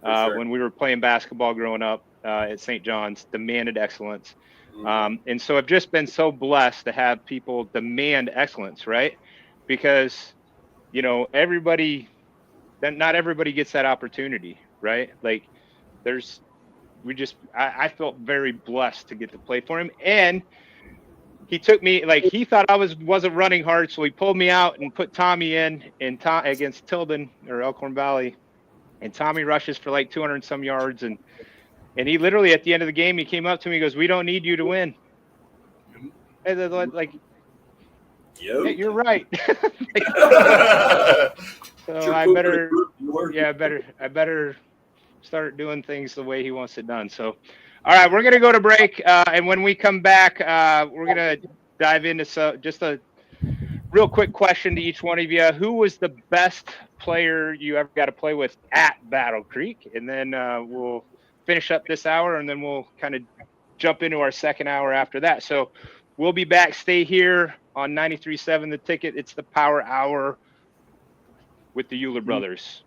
when we were playing basketball growing up at St. John's. Demanded excellence, and so I've just been so blessed to have people demand excellence, right? Because not everybody gets that opportunity, right? Like I felt very blessed to get to play for him. And he took me, he thought I wasn't running hard. So he pulled me out and put Tommy in against Tilden or Elkhorn Valley. And Tommy rushes for 200 and some yards. And he literally at the end of the game, he came up to me and goes, "We don't need you to win." And then, hey, you're right. So I better start doing things the way he wants it done. So, all right, we're going to go to break. And when we come back, we're going to dive into just a real quick question to each one of you. Who was the best player you ever got to play with at Battle Creek? And then we'll finish up this hour, and then we'll kind of jump into our second hour after that. So we'll be back. Stay here on 93.7 The Ticket. It's the Power Hour with the Uhlir brothers.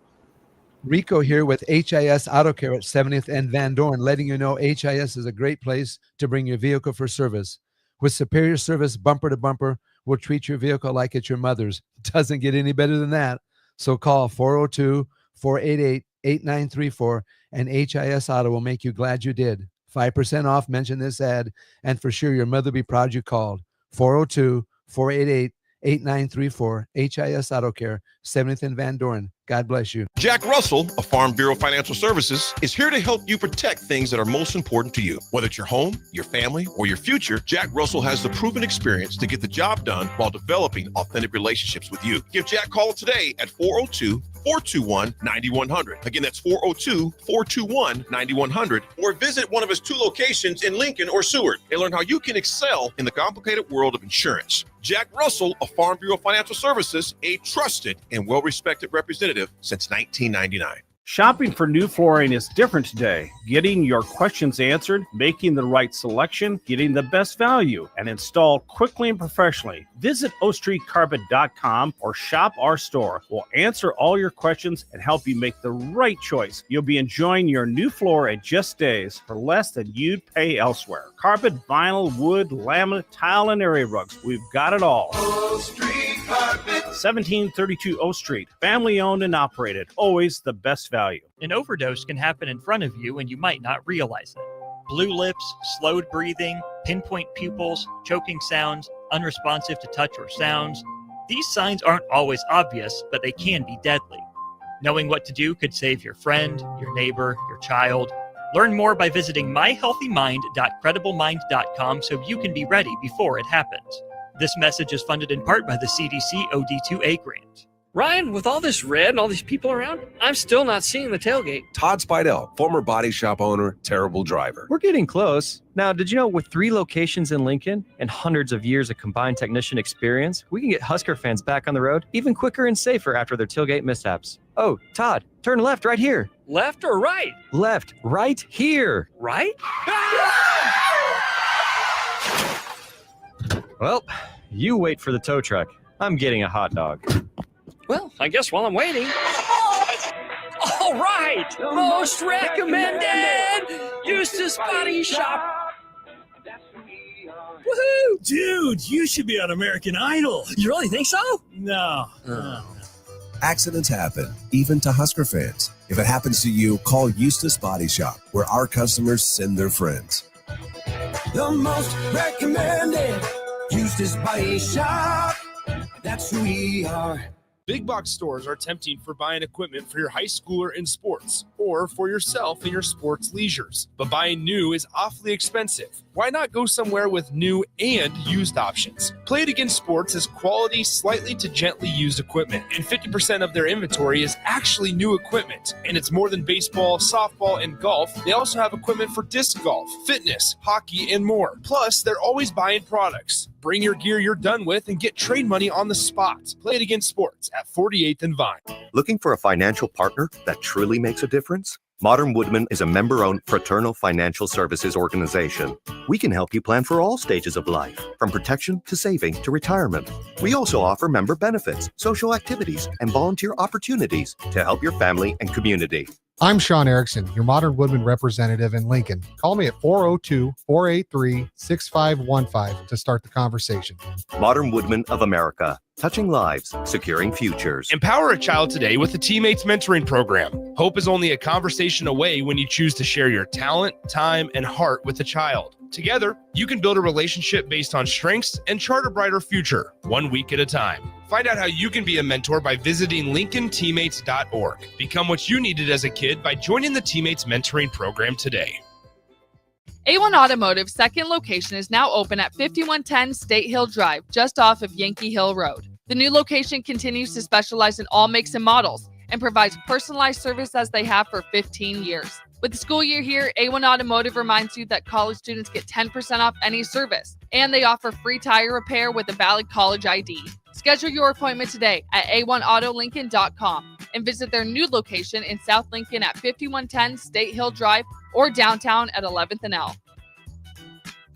Rico here with HIS Auto Care at 70th and Van Dorn, letting you know HIS is a great place to bring your vehicle for service. With superior service bumper to bumper, we'll treat your vehicle like it's your mother's. Doesn't get any better than that. So call 402-488-8934 and HIS Auto will make you glad you did. 5% off, mention this ad, and for sure your mother will be proud you called. 402-488-8934, HIS Auto Care, 70th and Van Dorn. God bless you.
Jack Russell of Farm Bureau Financial Services is here to help you protect things that are most important to you. Whether it's your home, your family, or your future, Jack Russell has the proven experience to get the job done while developing authentic relationships with you. Give Jack a call today at 402-421-9100. Again, that's 402-421-9100. Or visit one of his 2 locations in Lincoln or Seward and learn how you can excel in the complicated world of insurance. Jack Russell of Farm Bureau Financial Services, a trusted and well-respected representative since 1999.
Shopping for new flooring is different today. Getting your questions answered, making the right selection, getting the best value, and installed quickly and professionally. Visit OakStreetCarpet.com or shop our store. We'll answer all your questions and help you make the right choice. You'll be enjoying your new floor in just days for less than you'd pay elsewhere. Carpet, vinyl, wood, laminate, tile, and area rugs. We've got it all.
Oak Street Carpet.
1732 O Street. Family owned and operated. Always the best value.
An overdose can happen in front of you and you might not realize it. Blue lips, slowed breathing, pinpoint pupils, choking sounds, unresponsive to touch or sounds. These signs aren't always obvious, but they can be deadly. Knowing what to do could save your friend, your neighbor, your child. Learn more by visiting myhealthymind.crediblemmind.com so you can be ready before it happens. This message is funded in part by the CDC OD2A grant.
Ryan, with all this red and all these people around, I'm still not seeing the tailgate.
Todd Spidell, former body shop owner, terrible driver.
We're getting close. Now, did you know with 3 locations in Lincoln and hundreds of years of combined technician experience, we can get Husker fans back on the road even quicker and safer after their tailgate mishaps? Oh, Todd, turn left right here.
Left or right?
Left, right here.
Right?
Well, you wait for the tow truck. I'm getting a hot dog.
Well, I guess while I'm waiting. All right! Most recommended! Eustace Body Shop! Woohoo!
Dude, you should be on American Idol.
You really think so?
No.
Accidents happen, even to Husker fans. If it happens to you, call Eustace Body Shop, where our customers send their friends.
The most recommended
Eustace Body Shop. That's who we are.
Big box stores are tempting for buying equipment for your high schooler in sports or for yourself in your sports leisures. But buying new is awfully expensive. Why not go somewhere with new and used options? Play It Again Sports is quality, slightly to gently used equipment, and 50% of their inventory is actually new equipment. And it's more than baseball, softball, and golf. They also have equipment for disc golf, fitness, hockey, and more. Plus, they're always buying products. Bring your gear you're done with and get trade money on the spot. Play It Again Sports at 48th and Vine.
Looking for a financial partner that truly makes a difference? Modern Woodman is a member-owned fraternal financial services organization. We can help you plan for all stages of life, from protection to saving to retirement. We also offer member benefits, social activities, and volunteer opportunities to help your family and community.
I'm Sean Erickson, your Modern Woodman representative in Lincoln. Call me at 402-483-6515 to start the conversation.
Modern Woodman of America, touching lives, securing futures.
Empower a child today with the Teammates Mentoring Program. Hope is only a conversation away when you choose to share your talent, time, and heart with a child. Together, you can build a relationship based on strengths and chart a brighter future, 1 week at a time. Find out how you can be a mentor by visiting LincolnTeammates.org. Become what you needed as a kid by joining the Teammates Mentoring Program today.
A1 Automotive's second location is now open at 5110 State Hill Drive, just off of Yankee Hill Road. The new location continues to specialize in all makes and models and provides personalized service as they have for 15 years. With the school year here, A1 Automotive reminds you that college students get 10% off any service, and they offer free tire repair with a valid college ID. Schedule your appointment today at a1autolincoln.com and visit their new location in South Lincoln at 5110 State Hill Drive or downtown at 11th and L.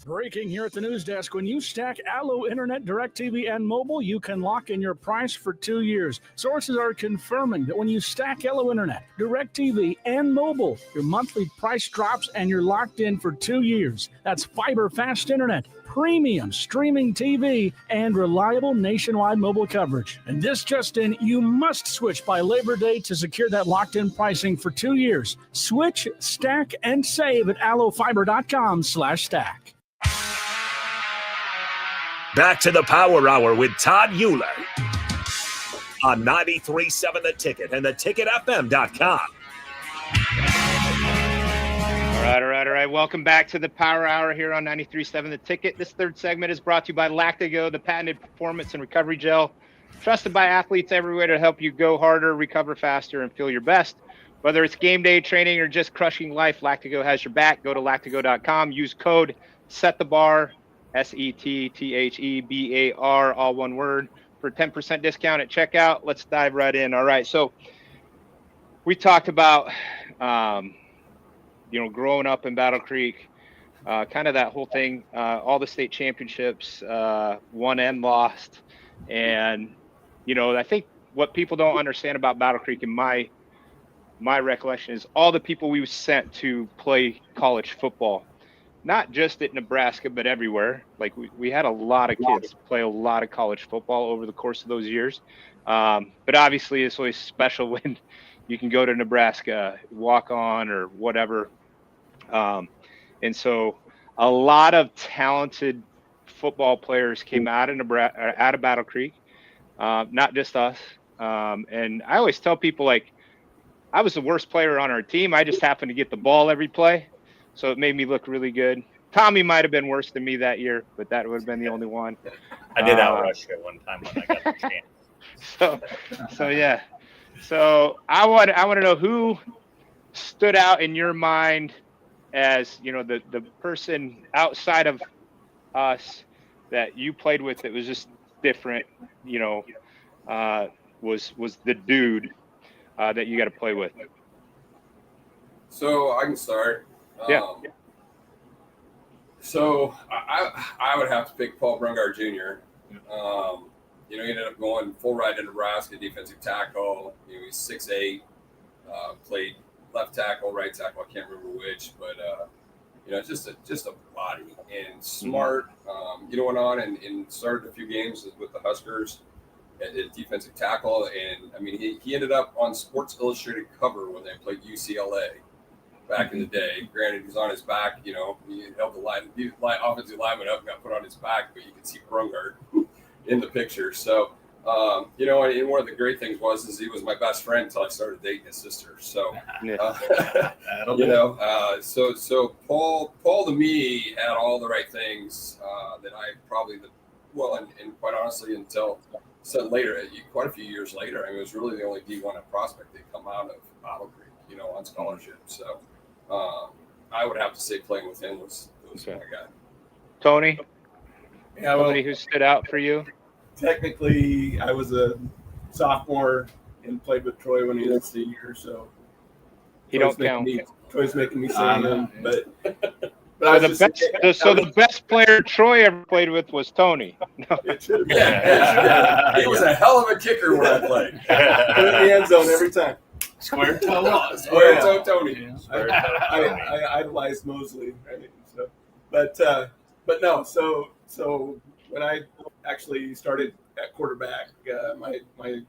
Breaking here at the news desk. When you stack Allo Internet, DirecTV, and mobile, you can lock in your price for 2 years. Sources are confirming that when you stack Allo Internet, DirecTV, and mobile, your monthly price drops and you're locked in for 2 years. That's fiber fast internet, premium streaming TV, and reliable nationwide mobile coverage. And this just in, you must switch by Labor Day to secure that locked-in pricing for 2 years. Switch, stack, and save at allofiber.com/stack.
Back to the Power Hour with Todd Uhlir on 93.7 The Ticket and theticketfm.com.
All right. Welcome back to the Power Hour here on 93.7 The Ticket. This third segment is brought to you by Lactigo, the patented performance and recovery gel, trusted by athletes everywhere to help you go harder, recover faster, and feel your best. Whether it's game day training or just crushing life, Lactigo has your back. Go to lactigo.com. Use code SETTHEBAR, SETTHEBAR, all one word, for 10% discount at checkout. Let's dive right in. All right. So we talked about, growing up in Battle Creek, kind of that whole thing, all the state championships, won and lost. And, I think what people don't understand about Battle Creek in my recollection is all the people we sent to play college football. Not just at Nebraska, but everywhere. Like we had a lot of kids play a lot of college football over the course of those years. But obviously it's always special when you can go to Nebraska, walk on or whatever. And so a lot of talented football players came out of Nebraska, out of Battle Creek, not just us. And I always tell people, like, I was the worst player on our team. I just happened to get the ball every play. So it made me look really good. Tommy might have been worse than me that year, but that would have been the only one.
I did outrush you one time when I got the chance.
So yeah. So I want to know who stood out in your mind as, the person outside of us that you played with that was just different, was the dude that you got to play with.
So I can start.
Yeah.
So I would have to pick Paul Brungard Jr. He ended up going full ride to Nebraska, defensive tackle. He's 6'8", played left tackle, right tackle. I can't remember which, but just a body and smart. Went on and started a few games with the Huskers at defensive tackle, and I mean he ended up on Sports Illustrated cover when they played UCLA. back in the day. Granted, he's on his back. He held the offensive lineman up and got put on his back, but you can see Brungard in the picture. So, and one of the great things is he was my best friend until I started dating his sister. So, so Paul to me had all the right things that I probably and quite honestly until later, quite a few years later, it was really the only D1 prospect that come out of Battle Creek, on scholarship. So I would have to say playing with him was my guy.
Tony,
somebody
who stood out for you?
Technically, I was a sophomore and played with Troy when he was a senior, so
he don't count.
Troy's making me say him, but
the best player Troy ever played with was Tony. No.
It should have been. He was a hell of a kicker when I played. Put in the end zone every time.
Square toe.
Square toe Tony.
Yeah. Square toe Tony.
I idolized Mosley, right? So, but no. So when I actually started at quarterback, my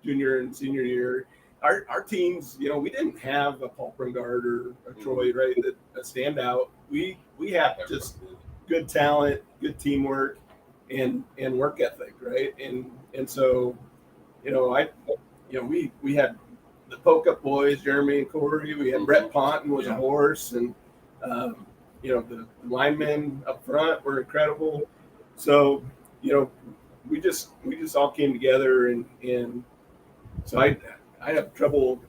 junior and senior year, our teams, we didn't have a Paul Brungard or a Troy, right? A standout. We had just good talent, good teamwork, and work ethic, right? And so, we had the Poke Up boys, Jeremy and Corey. We had Brett Ponton was a horse, and the linemen up front were incredible. So, we just all came together, and so I have trouble,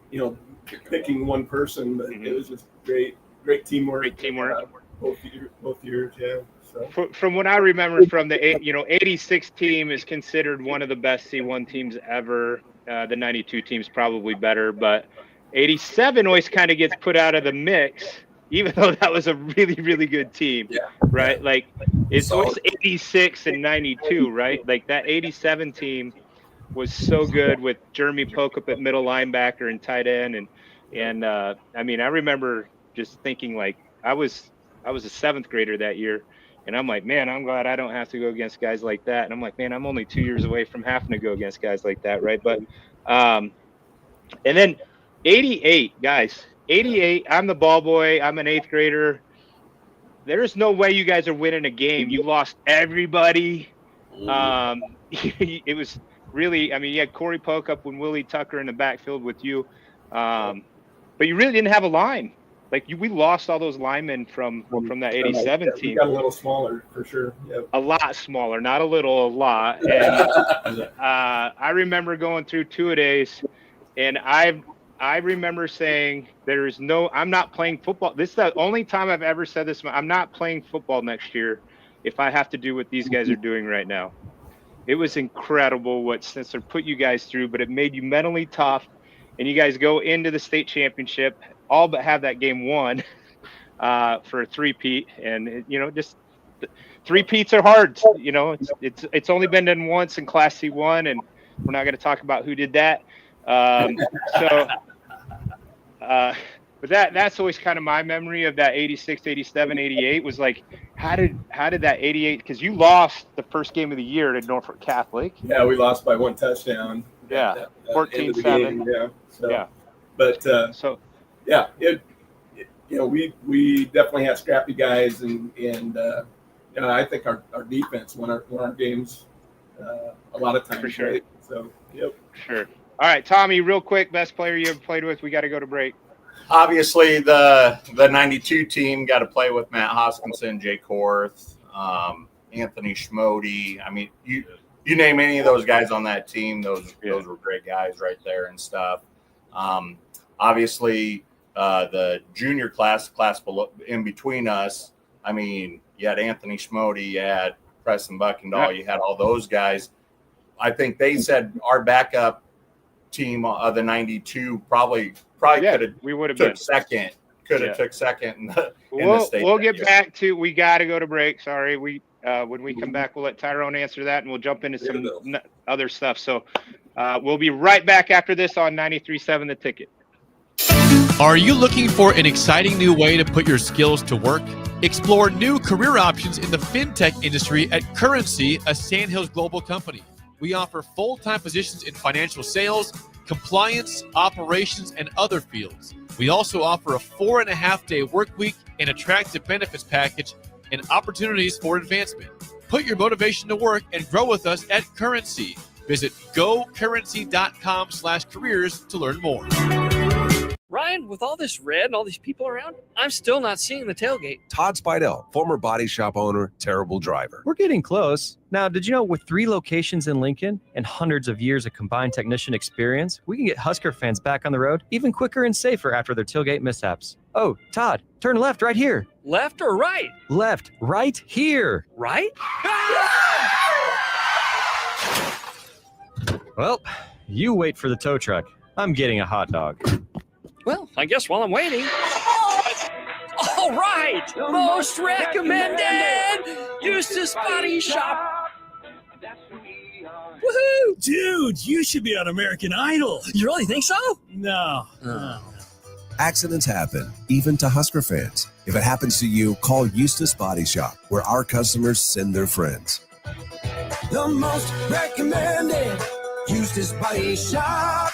picking one person, but it was just great teamwork.
Great teamwork.
Both years, yeah. So.
From what I remember from the 86 team is considered one of the best C1 teams ever. The 92 team's probably better, but 87 always kind of gets put out of the mix, even though that was a really, really good team, right? Like it's always 86 and 92, right? Like that 87 team was so good with Jeremy Pokup at middle linebacker and tight end, and I remember just thinking like I was a seventh grader that year, and I'm like, man, I'm glad I don't have to go against guys like that. And I'm like, man, I'm only 2 years away from having to go against guys like that, right? But and then 88, guys, 88. I'm the ball boy. I'm an eighth grader. There's no way you guys are winning a game. You lost everybody. It was really, you had Corey Pokup and Willie Tucker in the backfield with you, but you really didn't have a line. We lost all those linemen from that 87 team.
We got a little smaller for sure. Yep.
A lot smaller, not a little, a lot. And I remember going through two-a-days, and I remember saying, I'm not playing football. This is the only time I've ever said this. I'm not playing football next year if I have to do what these guys are doing right now. It was incredible what Spencer put you guys through, but it made you mentally tough, and you guys go into the state championship, all but have that game won for a three-peat. And, just three-peats are hard. It's only been done once in Class C1, and we're not going to talk about who did that. But that's always kind of my memory of that 86, 87, 88 was like, how did that 88, because you lost the first game of the year at Norfolk Catholic.
Yeah, we lost by one touchdown.
Yeah, 14-7.
Yeah. So,
yeah.
But yeah, we definitely had scrappy guys, and I think our defense won our games a lot of times.
For sure.
Right? So, yep.
Sure. All right, Tommy, real quick, best player you ever played with. We got to go to break.
Obviously, the 92 team got to play with Matt Hoskinson, Jay Korth, Anthony Schmody. You name any of those guys on that team, those were great guys right there and stuff. Obviously, the junior class below, in between us, you had Anthony Schmody, you had Preston Buckendahl, you had all those guys. I think they said our backup team of the 92 probably could have took second. Took second in the state.
We'll get back to. We got to go to break. Sorry, when we come back, we'll let Tyrone answer that, and we'll jump into some other stuff. So we'll be right back after this on 93.7 The Ticket.
Are you looking for an exciting new way to put your skills to work? Explore new career options in the fintech industry at Currency, a Sandhills global company. We offer full-time positions in financial sales, compliance, operations, and other fields. We also offer a 4.5-day work week, an attractive benefits package, and opportunities for advancement. Put your motivation to work and grow with us at Currency. Visit gocurrency.com/careers to learn more.
Ryan, with all this red and all these people around, I'm still not seeing the tailgate.
Todd Spidell, former body shop owner, terrible driver.
We're getting close. Now, did you know with 3 locations in Lincoln and hundreds of years of combined technician experience, we can get Husker fans back on the road even quicker and safer after their tailgate mishaps? Oh, Todd, turn left right here.
Left or right?
Left, right here.
Right?
Well, you wait for the tow truck. I'm getting a hot dog.
Well, I guess while I'm waiting. All right, most recommended Eustace Body Shop. Woohoo!
Dude, you should be on American Idol.
You really think so?
No.
Accidents happen, even to Husker fans. If it happens to you, call Eustace Body Shop, where our customers send their friends.
The most recommended Eustace Body Shop.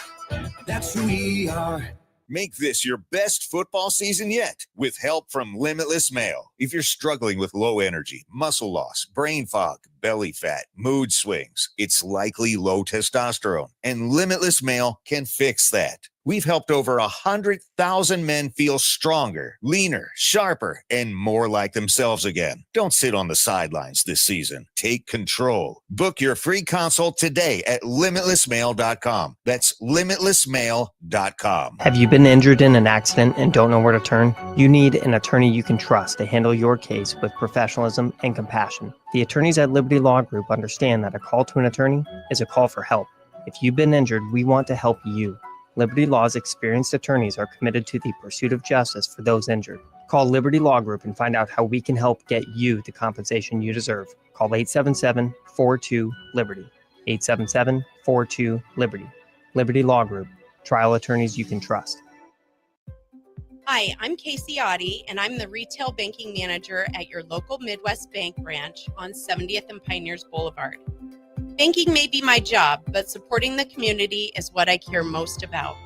That's who we are.
Make this your best football season yet with help from Limitless Mail. If you're struggling with low energy, muscle loss, brain fog, belly fat, mood swings, it's likely low testosterone, and Limitless Mail can fix that. We've helped over 100,000 men feel stronger, leaner, sharper, and more like themselves again. Don't sit on the sidelines this season. Take control. Book your free consult today at limitlessmail.com. That's limitlessmail.com.
Have you been injured in an accident and don't know where to turn? You need an attorney you can trust to handle your case with professionalism and compassion. The attorneys at Liberty Law Group understand that a call to an attorney is a call for help. If you've been injured, we want to help you. Liberty Law's experienced attorneys are committed to the pursuit of justice for those injured. Call Liberty Law Group and find out how we can help get you the compensation you deserve. Call 877-42-LIBERTY. 877-42-LIBERTY. Liberty Law Group. Trial attorneys you can trust.
Hi, I'm Casey Oddie, and I'm the Retail Banking Manager at your local Midwest Bank branch on 70th and Pioneers Boulevard. Banking may be my job, but supporting the community is what I care most about.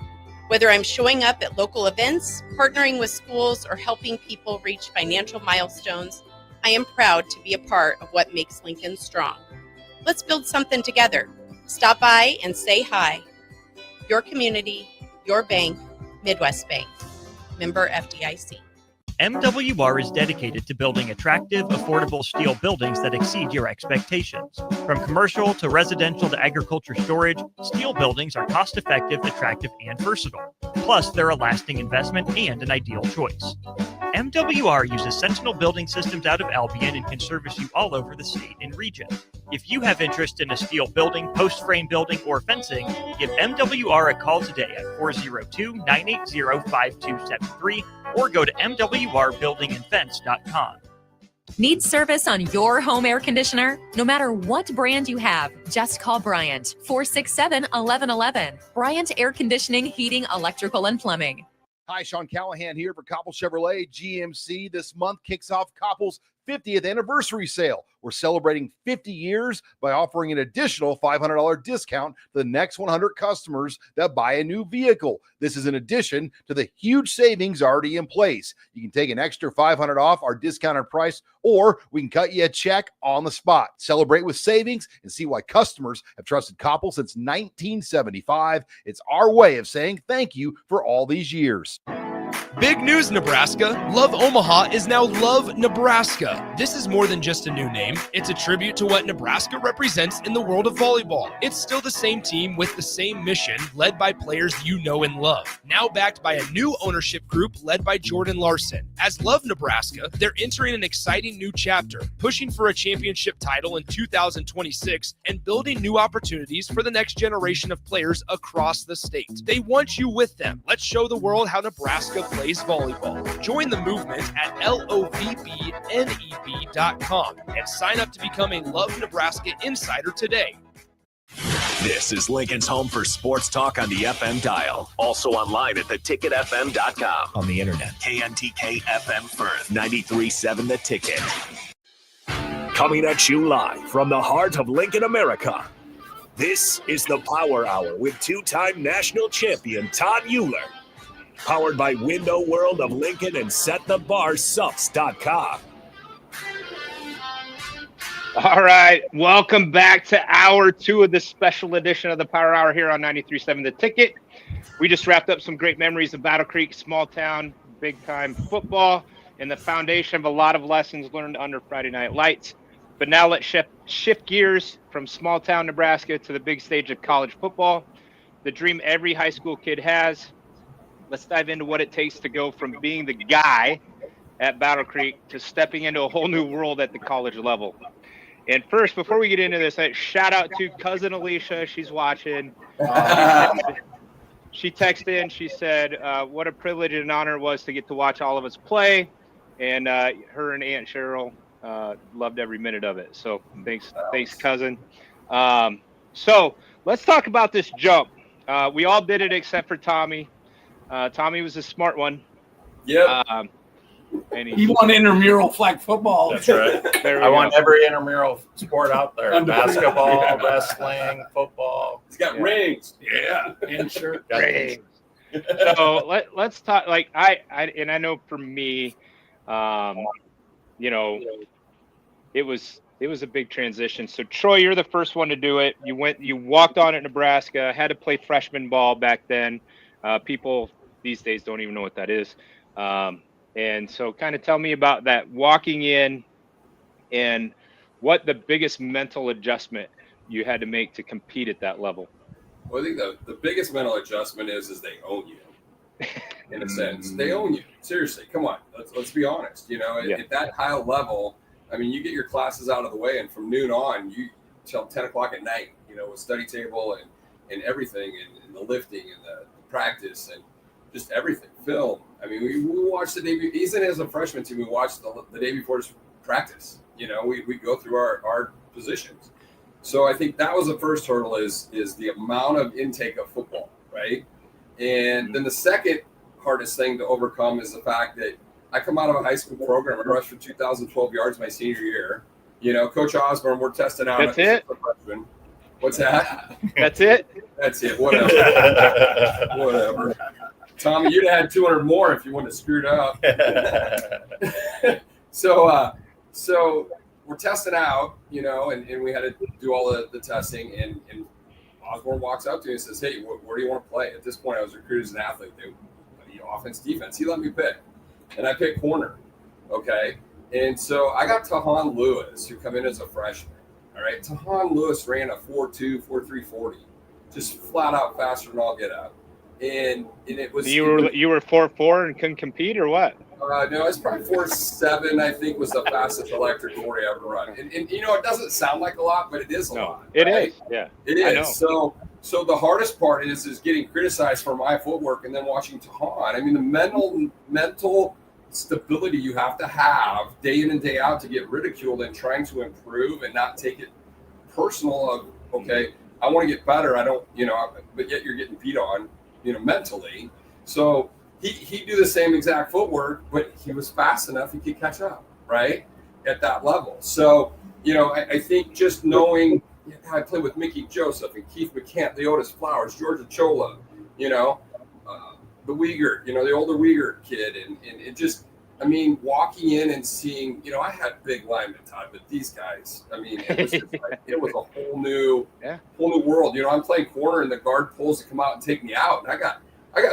Whether I'm showing up at local events, partnering with schools, or helping people reach financial milestones, I am proud to be a part of what makes Lincoln strong. Let's build something together. Stop by and say hi. Your community, your bank, Midwest Bank. Member FDIC.
MWR is dedicated to building attractive, affordable steel buildings that exceed your expectations. From commercial to residential to agriculture storage, steel buildings are cost-effective, attractive, and versatile. Plus, they're a lasting investment and an ideal choice. MWR uses Sentinel Building Systems out of Albion and can service you all over the state and region. If you have interest in a steel building, post-frame building, or fencing, give MWR a call today at 402-980-5273 or go to mwrbuildingandfence.com.
Need service on your home air conditioner? No matter what brand you have, just call Bryant, 467-1111. Bryant Air Conditioning, Heating, Electrical, and Plumbing.
Hi, Sean Callahan here for Koppel Chevrolet GMC. This month kicks off Koppel's 50th anniversary sale. We're celebrating 50 years by offering an additional $500 discount to the next 100 customers that buy a new vehicle. This is in addition to the huge savings already in place. You can take an extra $500 off our discounted price, or we can cut you a check on the spot. Celebrate with savings and see why customers have trusted Koppel since 1975. It's our way of saying thank you for all these years.
Big news, Nebraska. Love Omaha is now Love Nebraska. This is more than just a new name. It's a tribute to what Nebraska represents in the world of volleyball. It's still the same team with the same mission, led by players you know and love. Now backed by a new ownership group led by Jordan Larson. As Love Nebraska, they're entering an exciting new chapter, pushing for a championship title in 2026 and building new opportunities for the next generation of players across the state. They want you with them. Let's show the world how Nebraska plays volleyball. Join the movement at lovneb.com and sign up to become a Love Nebraska Insider today.
This is Lincoln's home for sports talk on the FM dial. Also online at theticketfm.com. On the internet. KNTK FM Firth. 93.7 The Ticket. Coming at you live from the heart of Lincoln, America. This is the Power Hour with two-time national champion Todd Uhlir Powered by Window World of Lincoln and SetTheBarSups.com.
All right, welcome back to hour 2 of this special edition of the Power Hour here on 93.7 The Ticket. We just wrapped up some great memories of Battle Creek, small town, big time football, and the foundation of a lot of lessons learned under Friday Night Lights. But now let's shift gears from small town Nebraska to the big stage of college football, the dream every high school kid has. Let's dive into what it takes to go from being the guy at Battle Creek to stepping into a whole new world at the college level. And first, before we get into this, shout out to cousin Alicia. She's watching. She texted in. She said, what a privilege and an honor it was to get to watch all of us play. And her and Aunt Cheryl loved every minute of it. So thanks, cousin. So let's talk about this jump. We all did it except for Tommy. Tommy was a smart one.
Yeah.
And
he won intramural flag football.
That's right. I won every intramural sport out there: basketball, wrestling, football.
He's got rings.
Yeah, and shirt.
Rings. So let's talk. Like I know for me, you know, it was a big transition. So Troy, you're the first one to do it. You walked on at Nebraska. Had to play freshman ball back then. People these days don't even know what that is. And so kind of tell me about that walking in and what the biggest mental adjustment you had to make to compete at that level.
Well, I think the biggest mental adjustment is they own you. In a sense, they own you. Seriously, come on. Let's be honest. You know, at that high level, I mean, you get your classes out of the way, and from noon on, you till 10 o'clock at night, you know, with study table and everything, and the lifting and the practice and just everything, film. I mean, we watched the day. Even as a freshman team, we watched the day before practice. You know, we go through our positions. So I think that was the first hurdle is the amount of intake of football, right? And then the second hardest thing to overcome is the fact that I come out of a high school program. I rushed for 2,012 yards my senior year. You know, Coach Osborne, we're testing out.
That's it?
Freshman. What's that?
That's it?
That's it. Whatever. Whatever. Tommy, you'd have had 200 more if you wouldn't have screwed up. So we're testing out, you know, and we had to do all the testing. And Osborne walks up to me and says, hey, where do you want to play? At this point, I was recruited as an athlete. Offense, defense. He let me pick. And I picked corner. Okay. And so I got Tahan Lewis, who come in as a freshman. All right. Tahan Lewis ran a 4.2, 4.3 40. Just flat out faster than all get out. And it was
you were 4.4 and couldn't compete or what?
No, it's probably 4.7. I think was the fastest electric 40 I ever run. And you know, it doesn't sound like a lot, but it is a lot.
It
right?
is. Yeah,
it is. So the hardest part is getting criticized for my footwork and then watching Tahan. I mean, the mental stability you have to have day in and day out to get ridiculed and trying to improve and not take it personal. Of okay, I want to get better. I don't, you know, but yet you're getting beat on. You know, mentally. So he do the same exact footwork, but he was fast enough he could catch up, right? At that level. So, you know, I think just knowing I played with Mickey Joseph and Keith McCant, the Otis Flowers, Georgia Chola, you know, the Uyghur, you know, the older Uyghur kid. And it just, I mean, walking in and seeing, you know, I had big linemen, Todd, but these guys, I mean, it was just like, it was a whole new world. You know, I'm playing corner and the guard pulls to come out and take me out. And I got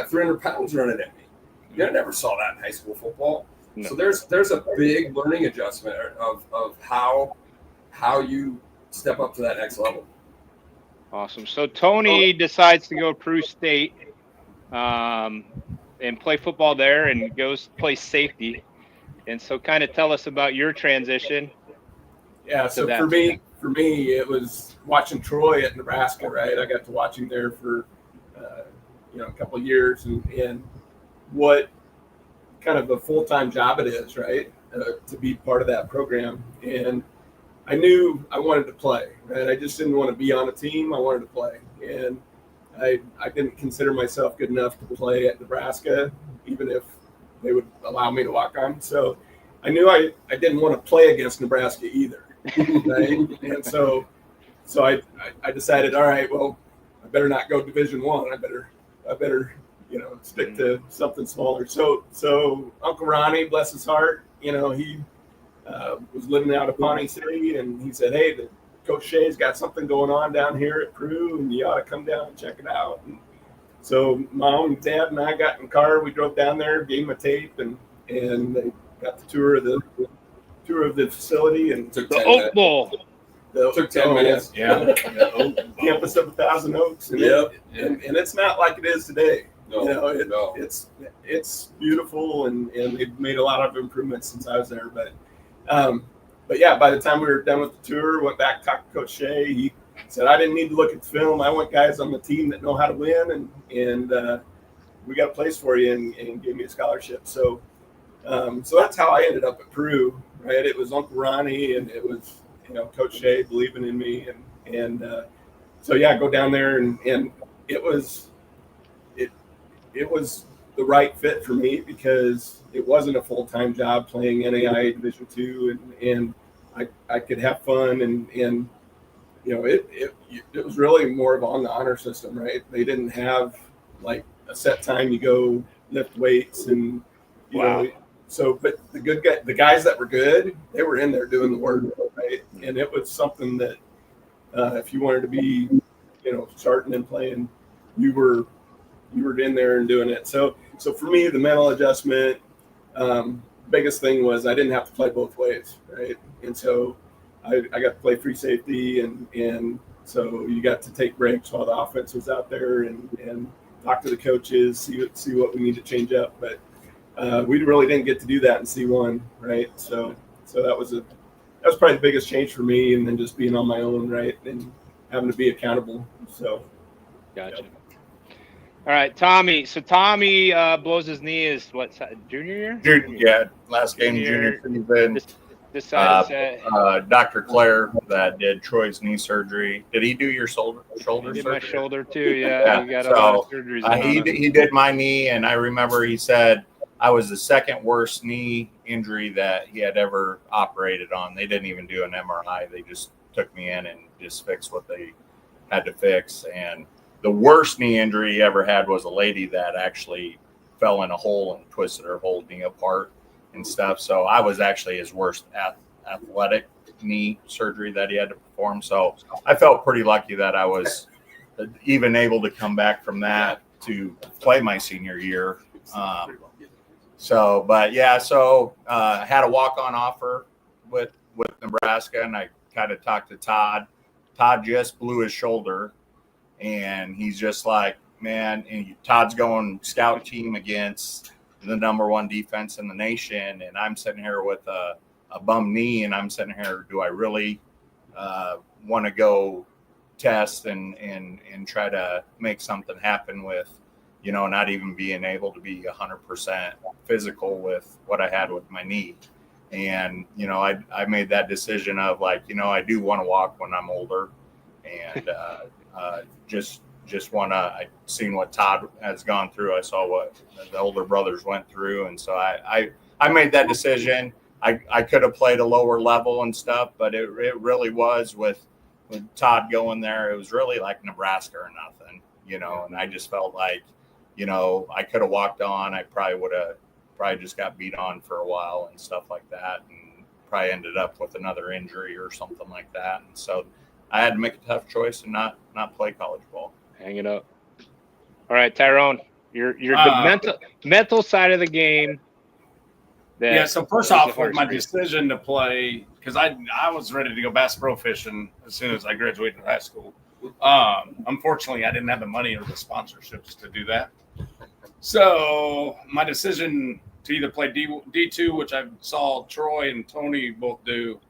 300 pounds running at me. You know, I never saw that in high school football. No. So there's a big learning adjustment of how you step up to that next level.
Awesome. So Tony decides to go Peru State and play football there and goes play safety. And so kind of tell us about your transition.
Yeah, so for me, it was watching Troy at Nebraska, right? I got to watch him there for, a couple of years and what kind of a full-time job it is, right? To be part of that program. And I knew I wanted to play, right? I just didn't want to be on a team. I wanted to play. And I didn't consider myself good enough to play at Nebraska, even if they would allow me to walk on. So I knew I didn't want to play against Nebraska either, right? And so I decided, all right, well, I better not go Division I. I better, stick to something smaller. So Uncle Ronnie, bless his heart, he was living out of Pawnee City, and he said, "Hey, Coach Shea's got something going on down here at Peru, and you ought to come down and check it out." And so Mom and Dad and I got in the car. We drove down there, gave him a tape, and they got the tour of the facility and
the Oak Bowl.
Took 10 minutes. Yeah. Campus of 1,000 Oaks. And, and it's not like it is today.
No,
It's beautiful, and they've made a lot of improvements since I was there. But yeah, by the time we were done with the tour, went back, talked to Coach Shea. He said, "I didn't need to look at the film. I want guys on the team that know how to win, and we got a place for you," and gave me a scholarship. So that's how I ended up at Peru, right? It was Uncle Ronnie, and it was Coach Shea believing in me, and so yeah, go down there, and it was the right fit for me because it wasn't a full-time job playing NAIA Division II, and I could have fun, and it was really more of on the honor system, right? They didn't have like a set time you go lift weights, and you know. So, but the guys that were good, they were in there doing the work, right? And it was something that if you wanted to be, starting and playing, you were in there and doing it. So for me, the mental adjustment, biggest thing was I didn't have to play both ways, right? And so I got to play free safety, and so you got to take breaks while the offense was out there and talk to the coaches, see what we need to change up. But we really didn't get to do that in C1, right? So that was probably the biggest change for me, and then just being on my own, right, and having to be accountable. So,
gotcha. All right, Tommy. So Tommy blows his knee his junior year?
Yeah, last game junior season. Dr. Claire that did Troy's knee surgery. Did he do your shoulder surgery?
He did my shoulder too. Yeah, you got a lot of surgeries.
He did my knee, and I remember he said I was the second worst knee injury that he had ever operated on. They didn't even do an MRI. They just took me in and just fixed what they had to fix. And the worst knee injury he ever had was a lady that actually fell in a hole and twisted her whole knee apart and stuff. So I was actually his worst athletic knee surgery that he had to perform. So I felt pretty lucky that I was even able to come back from that to play my senior year. I had a walk-on offer with Nebraska, and I kind of talked to Todd. Todd just blew his shoulder, and he's just like, man, and Todd's going scout team against the number one defense in the nation, and I'm sitting here with a bum knee, and I'm sitting here, do I really want to go test and try to make something happen with, not even being able to be 100% physical with what I had with my knee. And, I made that decision of like, I do want to walk when I'm older, and just want to, I seen what Todd has gone through. I saw what the older brothers went through. And so I made that decision. I could have played a lower level and stuff, but it really was with Todd going there. It was really like Nebraska or nothing, and I just felt like, I could have walked on. I probably would have just got beat on for a while and stuff like that, and probably ended up with another injury or something like that. And so I had to make a tough choice and not play college ball.
Hang it up. All right, Tyrone, you're the mental side of the game.
So first off, with my decision to play, because I was ready to go bass pro fishing as soon as I graduated high school. Unfortunately, I didn't have the money or the sponsorships to do that. So my decision to either play D2, which I saw Troy and Tony both do,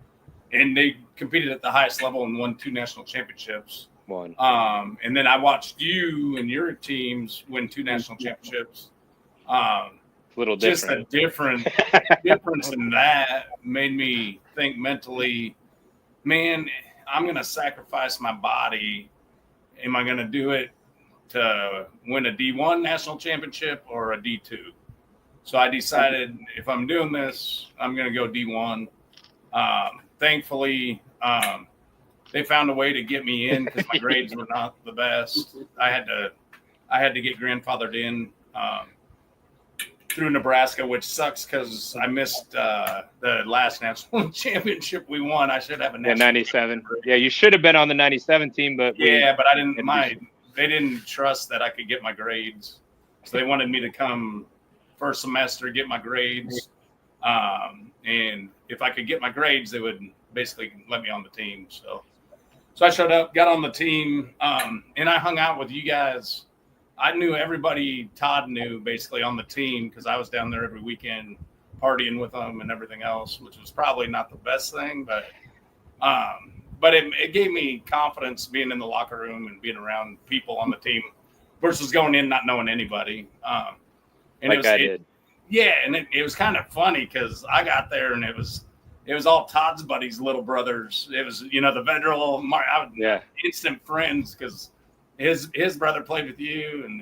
and they competed at the highest level and won 2 national championships. And then I watched you and your teams win 2 national championships.
Little different.
Just a difference in that made me think mentally, man, I'm going to sacrifice my body. Am I going to do it to win a D1 national championship or a D2? So I decided if I'm doing this, I'm going to go D1. Thankfully, they found a way to get me in because my grades were not the best. I had to get grandfathered in through Nebraska, which sucks because I missed the last national championship we won. I should have a national
97. Yeah, you should have been on the 97 team, but
but I didn't. They didn't trust that I could get my grades, so they wanted me to come first semester, get my grades, and if I could get my grades, they would basically let me on the team. So I showed up, got on the team, and I hung out with you guys. I knew everybody Todd knew basically on the team because I was down there every weekend partying with them and everything else, which was probably not the best thing, but it gave me confidence being in the locker room and being around people on the team versus going in not knowing anybody. And
like I did.
It was kind of funny because I got there and it was all Todd's buddies' little brothers. It was, the veteran, instant friends because his brother played with you, and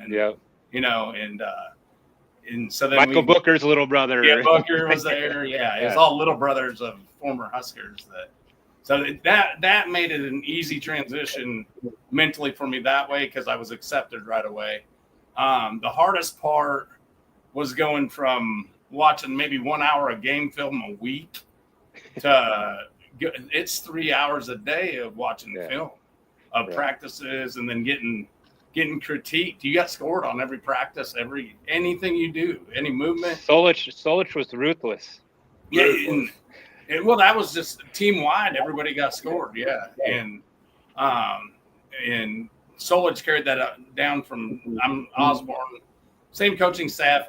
so then
Michael Booker's little brother.
Yeah, Booker was there. Yeah, it was all little brothers of former Huskers. So that made it an easy transition mentally for me that way because I was accepted right away. The hardest part was going from watching maybe 1 hour of game film a week to it's 3 hours a day of watching film of practices and then getting critiqued. You got scored on every practice, anything you do, any movement.
Solich was ruthless.
Yeah, well, that was just team wide. Everybody got scored. Yeah, and Solich carried that down from Osborne. Same coaching staff.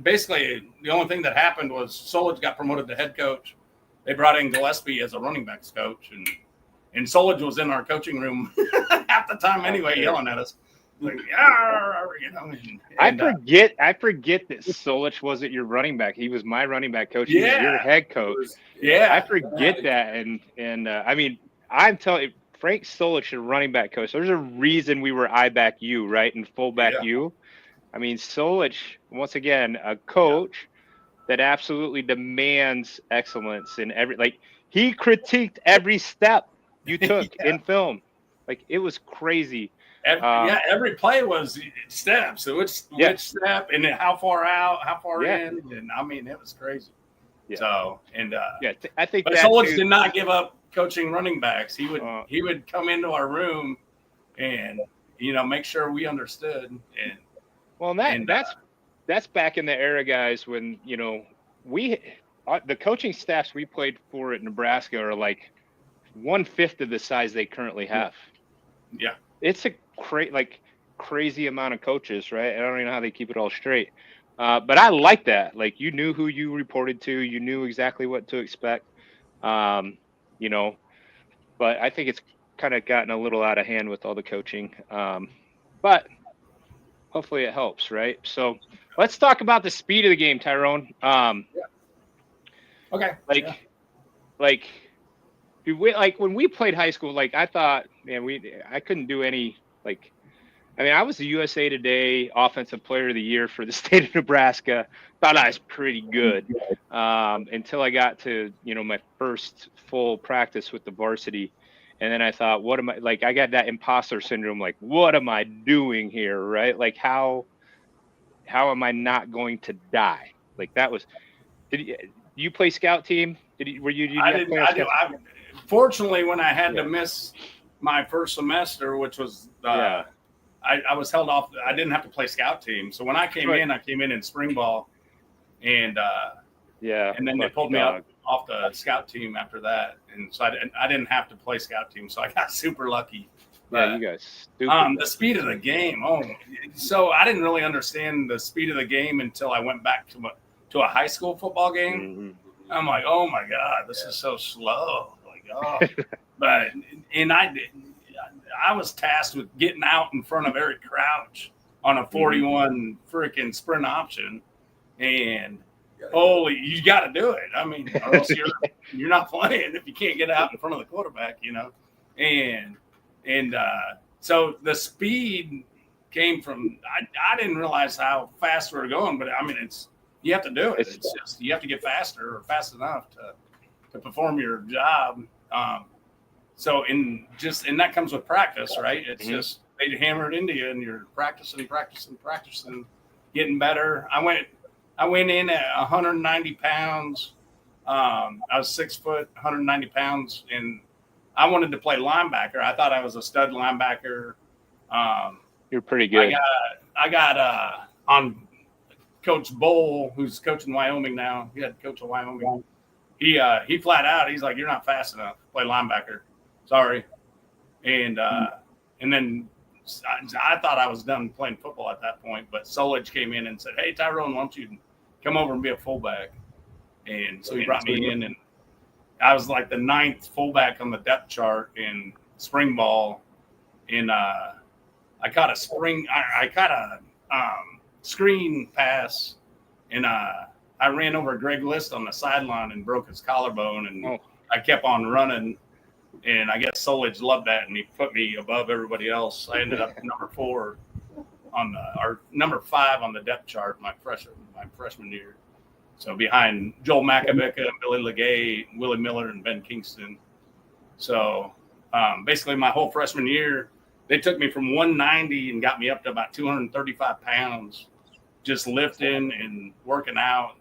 Basically, the only thing that happened was Solich got promoted to head coach. They brought in Gillespie as a running backs coach, and Solich was in our coaching room half the time anyway, yelling at us. Like,
I forget that Solich wasn't your running back. He was my running back coach. He was your head coach.
Yeah,
I forget that. And I mean, I'm telling you, Frank Solich, your running back coach. There's a reason we were I back you, right, and full back you. I mean, Solich, once again, a coach that absolutely demands excellence in he critiqued every step you took in film. Like, it was crazy.
Every play was steps. So which step and then how far out, how far in, and I mean it was crazy. Yeah. So
I think.
But Solich did not give up coaching running backs. He would come into our room and make sure we understood.
That's back in the era, guys, when the coaching staffs we played for at Nebraska are like 1/5 of the size they currently have.
Yeah.
It's a crazy amount of coaches, right? I don't even know how they keep it all straight. But I like that. Like, you knew who you reported to. You knew exactly what to expect. But I think it's kind of gotten a little out of hand with all the coaching. But hopefully it helps, right? So let's talk about the speed of the game, Tyrone.
Okay.
When we played high school, I thought, man, I couldn't do any, I was the USA Today Offensive Player of the Year for the state of Nebraska. Thought I was pretty good until I got to, my first full practice with the varsity. And then I thought, what am I, I got that imposter syndrome, what am I doing here, right? How am I not going to die? Did you play scout team?
Fortunately, when I had to miss my first semester, which was I was held off. I didn't have to play scout team. So when I came in spring ball, and then they pulled me off the scout team after that, and so I didn't have to play scout team. So I got super lucky.
But, you guys. Stupid.
The speed of the game. So I didn't really understand the speed of the game until I went back to a high school football game.
Mm-hmm.
I'm like, oh my God, this is so slow. But I was tasked with getting out in front of Eric Crouch on a 41 freaking sprint option, and you got to do it. I mean, or else you're not playing if you can't get out in front of the quarterback, And so the speed came from. I didn't realize how fast we were going, but I mean, you have to do it. It's just you have to get faster or fast enough to perform your job. And that comes with practice, right? It's just they hammer it into you, and you're practicing, getting better. I went in at 190 pounds. I was 6 foot, 190 pounds, and I wanted to play linebacker. I thought I was a stud linebacker.
You're pretty good.
I got on Coach Bowl, who's coaching Wyoming now. He had coach of Wyoming. He flat out, he's like, "You're not fast enough to play linebacker. Sorry." And then I thought I was done playing football at that point, but Solich came in and said, "Hey, Tyrone, why don't you come over and be a fullback?" And so he brought me in, and I was like the 9th fullback on the depth chart in spring ball. And I caught a screen pass, and I ran over Greg List on the sideline and broke his collarbone, and I kept on running. And I guess Solich loved that, and he put me above everybody else. I ended up number 4 or number 5 on the depth chart my freshman year. So behind Joel Makovica, Billy Legay, Willie Miller, and Ben Kingston. So basically my whole freshman year, they took me from 190 and got me up to about 235 pounds, just lifting and working out.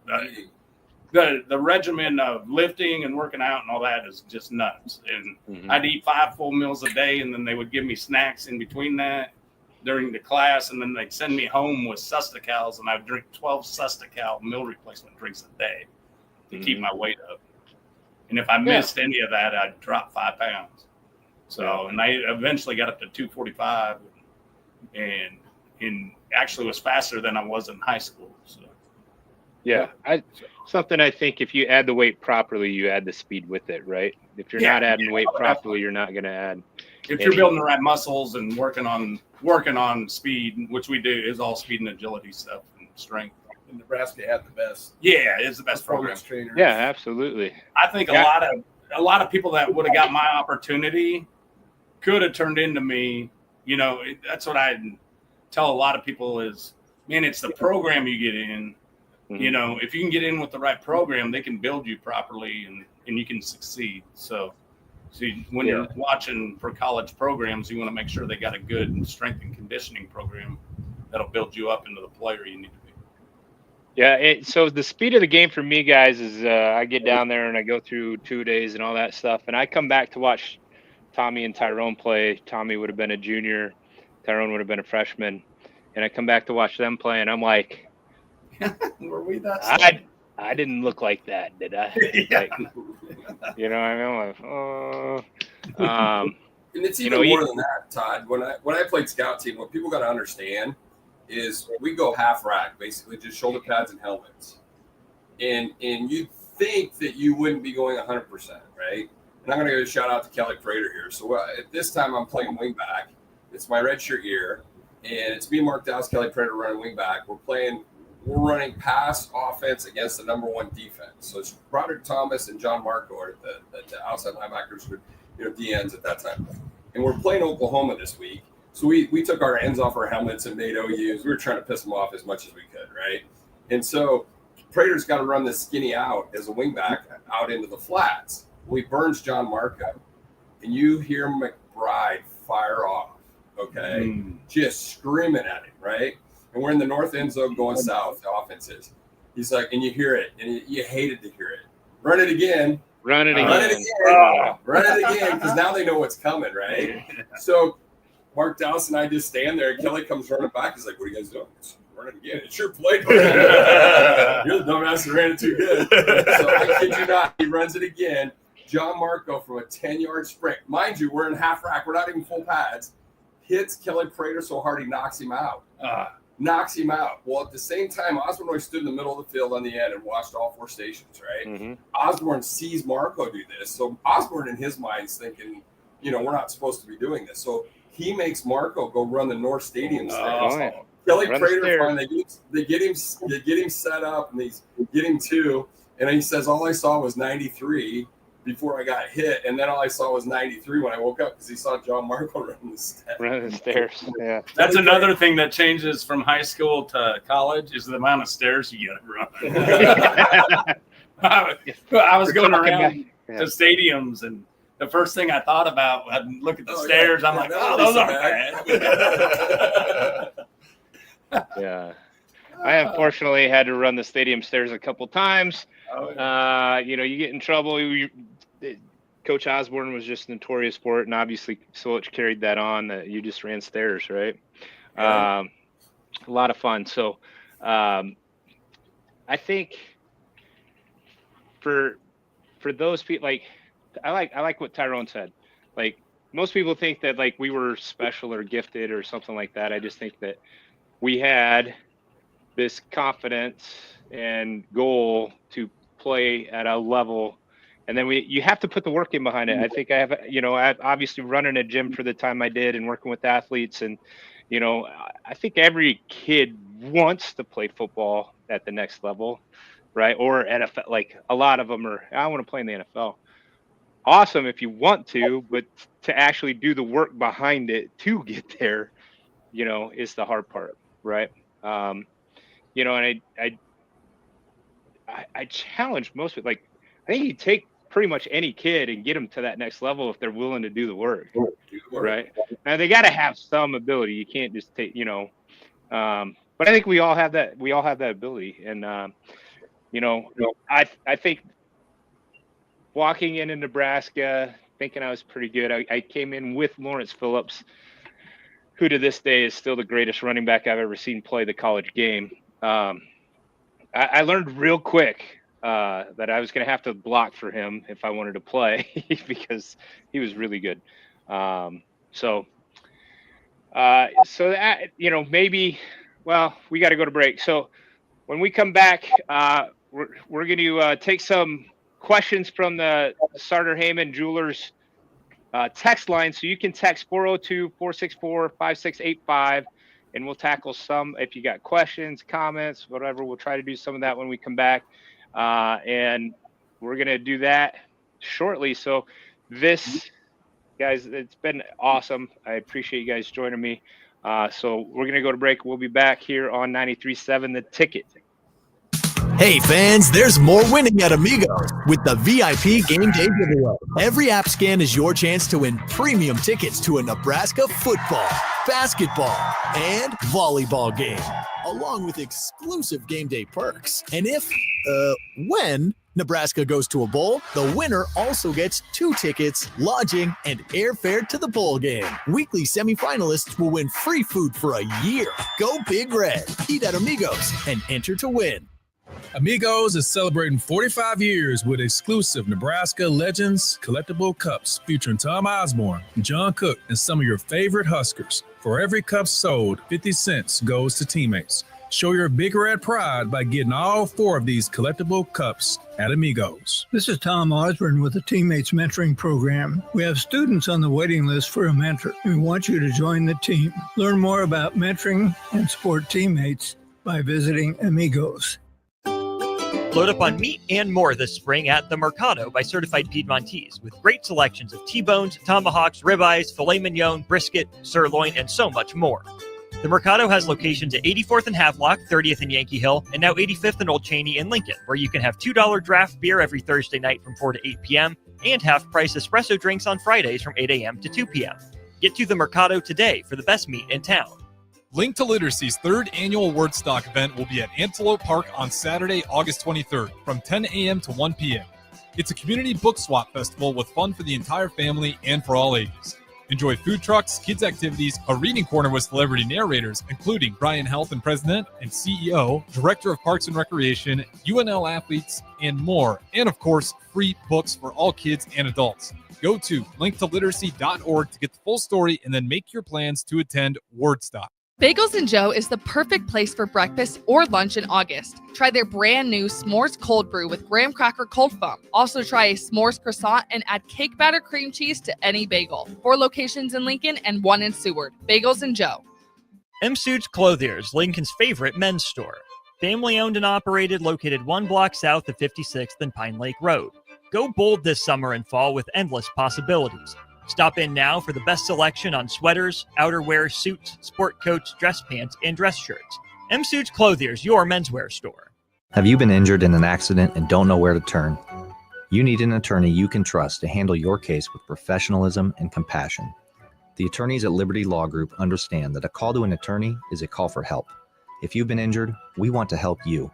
The regimen of lifting and working out and all that is just nuts. And I'd eat 5 full meals a day, and then they would give me snacks in between that during the class, and then they'd send me home with Susticals, and I'd drink 12 Sustical meal replacement drinks a day to keep my weight up. And if I missed any of that, I'd drop 5 pounds. So, and I eventually got up to 245, and actually was faster than I was in high school. So.
Yeah, something I think if you add the weight properly, you add the speed with it, right? If you're not adding weight properly, you're not going to add.
If you're building the right muscles and working on speed, which we do, is all speed and agility stuff and strength.
And Nebraska had the best.
Yeah, it's the best program.
Trainer.
Yeah, absolutely.
I think a lot of people that would have got my opportunity could have turned into me. You know, that's what I tell a lot of people is, man, it's the program you get in. You know, if you can get in with the right program, they can build you properly and you can succeed. So when you're watching for college programs, you want to make sure they got a good strength and conditioning program that'll build you up into the player you need to be.
Yeah. So the speed of the game for me, guys, is I get down there and I go through 2 days and all that stuff. And I come back to watch Tommy and Tyrone play. Tommy would have been a junior. Tyrone would have been a freshman. And I come back to watch them play, and I'm like,
were we that?
I didn't look like that, did I? Like, you know what I mean? Like,
and it's even more than that, Todd. When I played scout team, what people got to understand is we go half rack, basically just shoulder pads and helmets. And you'd think that you wouldn't be going 100%, right? And I'm going to give a shout out to Kelly Prater here. So at this time, I'm playing wing back. It's my redshirt year, and it's me and Mark Dowse, Kelly Prater running wing back. We're running pass offense against the number 1 defense. So it's Broderick Thomas and John Marco are the outside linebackers, were, DNs at that time. And we're playing Oklahoma this week. So we took our ends off our helmets and made OUs. We were trying to piss them off as much as we could, right? And so Prater's got to run this skinny out as a wingback out into the flats. Well, he burns John Marco. And you hear McBride fire off, okay? Just screaming at him, right? And we're in the north end zone going south, the offense is. He's like, and you hear it, and you hated to hear it. Run it again.
Run it again.
Run it again, because now they know what's coming, right? So Mark Dowse and I just stand there, and Kelly comes running back. He's like, what are you guys doing? Run it again. It's your play. You're the dumbass that ran it too good. So I kid you not, he runs it again. John Marco from a 10-yard sprint. Mind you, we're in half rack. We're not even full pads. Hits Kelly Prater so hard he knocks him out. Knocks him out. Well, at the same time, Osborne stood in the middle of the field on the end and watched all 4 stations, right? Osborne sees Marco do this. So Osborne, in his mind, is thinking, we're not supposed to be doing this. So he makes Marco go run the North Stadium stairs. Kelly Prater, finally, they get him set up, and they get him 2. And he says, all I saw was 93 before I got hit, and then all I saw was 93 when I woke up because he saw John Marco running the stairs.
Yeah,
that's another thing that changes from high school to college is the amount of stairs you got to run. I was going around to stadiums, and the first thing I thought about, I'd look at the stairs. I'm like, those aren't bad.
Yeah. I unfortunately had to run the stadium stairs a couple times. You get in trouble. Coach Osborne was just notorious for it, and obviously Solich carried that on, that you just ran stairs, right?
Yeah.
A lot of fun. So I think for those people, like I like what Tyrone said. Like, most people think that like we were special or gifted or something like that. I just think that we had this confidence and goal to play at a level, and then you have to put the work in behind it. I think I've obviously running a gym for the time I did and working with athletes, and I think every kid wants to play football at the next level, right? Or NFL. Like, a lot of them are, I want to play in the NFL. Awesome if you want to, but to actually do the work behind it to get there, is the hard part, right? And I challenge most people. Like, I think you take pretty much any kid and get them to that next level if they're willing to do the work, right? Now, they got to have some ability. You can't just take, but I think we all have that. We all have that ability, and I think walking into Nebraska thinking I was pretty good. I came in with Lawrence Phillips, who to this day is still the greatest running back I've ever seen play the college game. I learned real quick that I was going to have to block for him if I wanted to play because he was really good. So that, maybe, well, we got to go to break. So when we come back, we're going to take some questions from the Sartor Heyman Jewelers text line. So you can text 402-464-5685, and we'll tackle some. If you got questions, comments, whatever, we'll try to do some of that when we come back. And we're going to do that shortly. So this, guys, it's been awesome. I appreciate you guys joining me. So we're going to go to break. We'll be back here on 93.7 The Ticket.
Hey fans, there's more winning at Amigos with the VIP Game Day giveaway. Every app scan is your chance to win premium tickets to a Nebraska football, basketball, and volleyball game, along with exclusive game day perks. And when Nebraska goes to a bowl, the winner also gets 2 tickets, lodging, and airfare to the bowl game. Weekly semifinalists will win free food for a year. Go Big Red. Eat at Amigos and enter to win.
Amigos is celebrating 45 years with exclusive Nebraska Legends collectible cups featuring Tom Osborne, John Cook, and some of your favorite Huskers. For every cup sold, 50 cents goes to teammates. Show your Big Red pride by getting all 4 of these collectible cups at Amigos.
This is Tom Osborne with the Teammates Mentoring Program. We have students on the waiting list for a mentor, and we want you to join the team. Learn more about mentoring and support teammates by visiting Amigos.
Load up on meat and more this spring at The Mercado by Certified Piedmontese, with great selections of T-bones, tomahawks, ribeyes, filet mignon, brisket, sirloin, and so much more. The Mercado has locations at 84th and Havelock, 30th and Yankee Hill, and now 85th and Old Cheney in Lincoln, where you can have $2 draft beer every Thursday night from 4 to 8 p.m. and half-price espresso drinks on Fridays from 8 a.m. to 2 p.m. Get to The Mercado today for the best meat in town.
Link to Literacy's 3rd annual Wordstock event will be at Antelope Park on Saturday, August 23rd from 10 a.m. to 1 p.m. It's a community book swap festival with fun for the entire family and for all ages. Enjoy food trucks, kids' activities, a reading corner with celebrity narrators, including Brian Helton, President and CEO, Director of Parks and Recreation, UNL athletes, and more. And of course, free books for all kids and adults. Go to linktoliteracy.org to get the full story and then make your plans to attend Wordstock.
Bagels & Joe is the perfect place for breakfast or lunch in August. Try their brand new S'mores Cold Brew with graham cracker cold foam. Also try a S'mores croissant and add cake batter cream cheese to any bagel. 4 locations in Lincoln and 1 in Seward. Bagels & Joe.
M. Suits Clothiers, Lincoln's favorite men's store. Family owned and operated, located 1 block south of 56th and Pine Lake Road. Go bold this summer and fall with endless possibilities. Stop in now for the best selection on sweaters, outerwear, suits, sport coats, dress pants, and dress shirts. M. Suits Clothiers, your menswear store.
Have you been injured in an accident and don't know where to turn? You need an attorney you can trust to handle your case with professionalism and compassion. The attorneys at Liberty Law Group understand that a call to an attorney is a call for help. If you've been injured, we want to help you.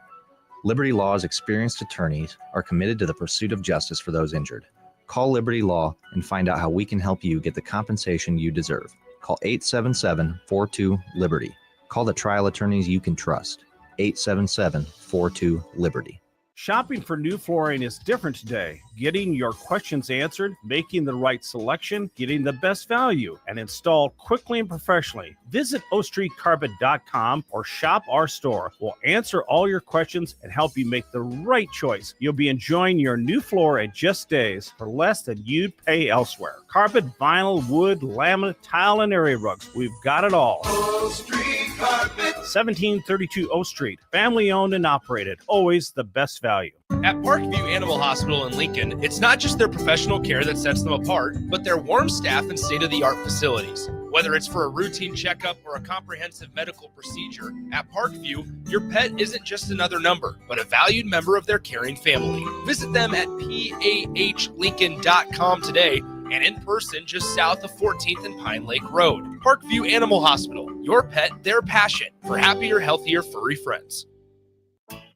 Liberty Law's experienced attorneys are committed to the pursuit of justice for those injured. Call Liberty Law and find out how we can help you get the compensation you deserve. Call 877-42-LIBERTY. Call the trial attorneys you can trust. 877-42-LIBERTY.
Shopping for new flooring is different today. Getting your questions answered, making the right selection, getting the best value, and installed quickly and professionally. Visit ostreetcarpet.com or shop our store. We'll answer all your questions and help you make the right choice. You'll be enjoying your new floor in just days for less than you'd pay elsewhere. Carpet, vinyl, wood, laminate, tile, and area rugs. We've got it all.
O Street Carpet.
1732 O Street. Family owned and operated. Always the best value.
At Parkview Animal Hospital in Lincoln, it's not just their professional care that sets them apart, but their warm staff and state-of-the-art facilities. Whether it's for a routine checkup or a comprehensive medical procedure, at Parkview, your pet isn't just another number, but a valued member of their caring family. Visit them at pahlincoln.com today and in person just south of 14th and Pine Lake Road. Parkview Animal Hospital, your pet, their passion, for happier, healthier, furry friends.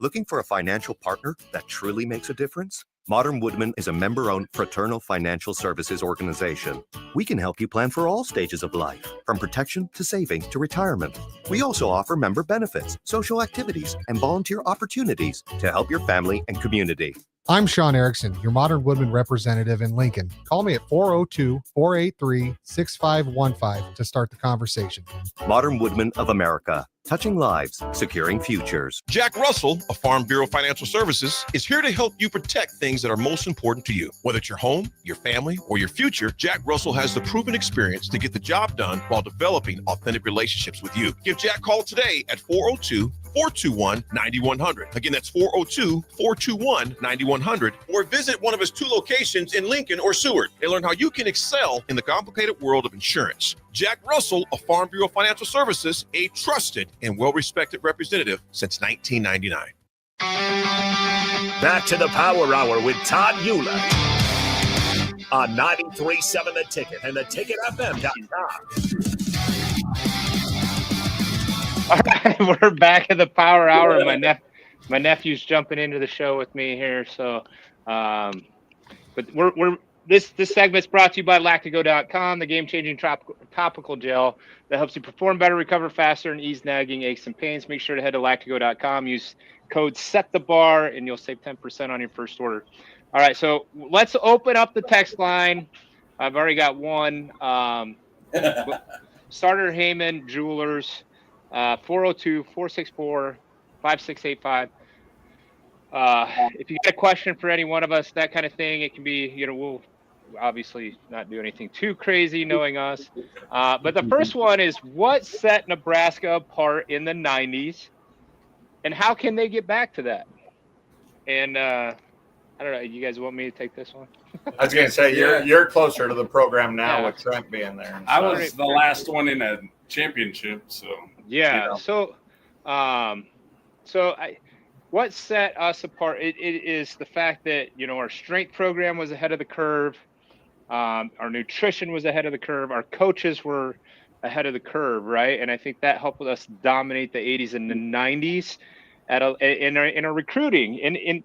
Looking for a financial partner that truly makes a difference? Modern Woodman is a member-owned fraternal financial services organization. We can help you plan for all stages of life, from protection to saving to retirement. We also offer member benefits, social activities, and volunteer opportunities to help your family and community.
I'm Sean Erickson, your Modern Woodman representative in Lincoln. Call me at 402-483-6515 to start the conversation.
Modern Woodman of America, touching lives, securing futures.
Jack Russell of Farm Bureau Financial Services is here to help you protect things that are most important to you. Whether it's your home, your family, or your future, Jack Russell has the proven experience to get the job done while developing authentic relationships with you. Give Jack a call today at 402-421-9100. Again, that's 402-421-9100, or visit one of his 2 locations in Lincoln or Seward and learn how you can excel in the complicated world of insurance. Jack Russell of Farm Bureau Financial Services, a trusted and well-respected representative since 1999.
Back to the Power Hour with Todd Uhlir on 93.7 The Ticket and theticketfm.com.
All right, we're back at the Power Hour. My nephew's jumping into the show with me here, so but this segment's brought to you by Lactigo.com, the game-changing topical gel that helps you perform better, recover faster, and ease nagging aches and pains. Make sure to head to Lactigo.com, use code SETTHEBAR, and you'll save 10% on your first order. All right, so let's open up the text line. I've already got one. Starter Heyman Jewelers, 402-464-5685. If you got a question for any one of us, that kind of thing, it can be, we'll obviously not do anything too crazy knowing us. But the first one is, what set Nebraska apart in the 90s, and how can they get back to that? And I don't know, you guys want me to take this one?
I was going to say, you're closer to the program now with Trent being there.
I was the last one in a championship, so.
Yeah, what set us apart? It is the fact that, our strength program was ahead of the curve. Our nutrition was ahead of the curve. Our coaches were ahead of the curve, right? And I think that helped us dominate the 80s and the 90s in our recruiting. And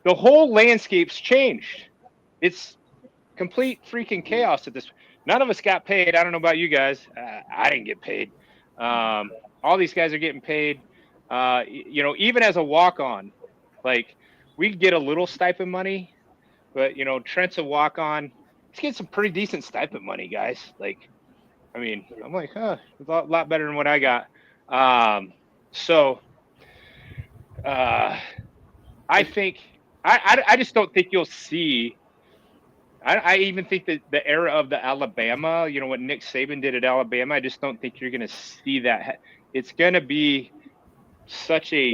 the whole landscape's changed. It's complete freaking chaos at this. None of us got paid. I don't know about you guys. I didn't get paid. All these guys are getting paid. Even as a walk-on, like, we get a little stipend money, but Trent's a walk-on. He's getting some pretty decent stipend money, guys. Like, I mean, I'm like, a lot better than what I got. I think I just don't think you'll see. I even think that the era of the Alabama, what Nick Saban did at Alabama, I just don't think you're going to see that. It's going to be such a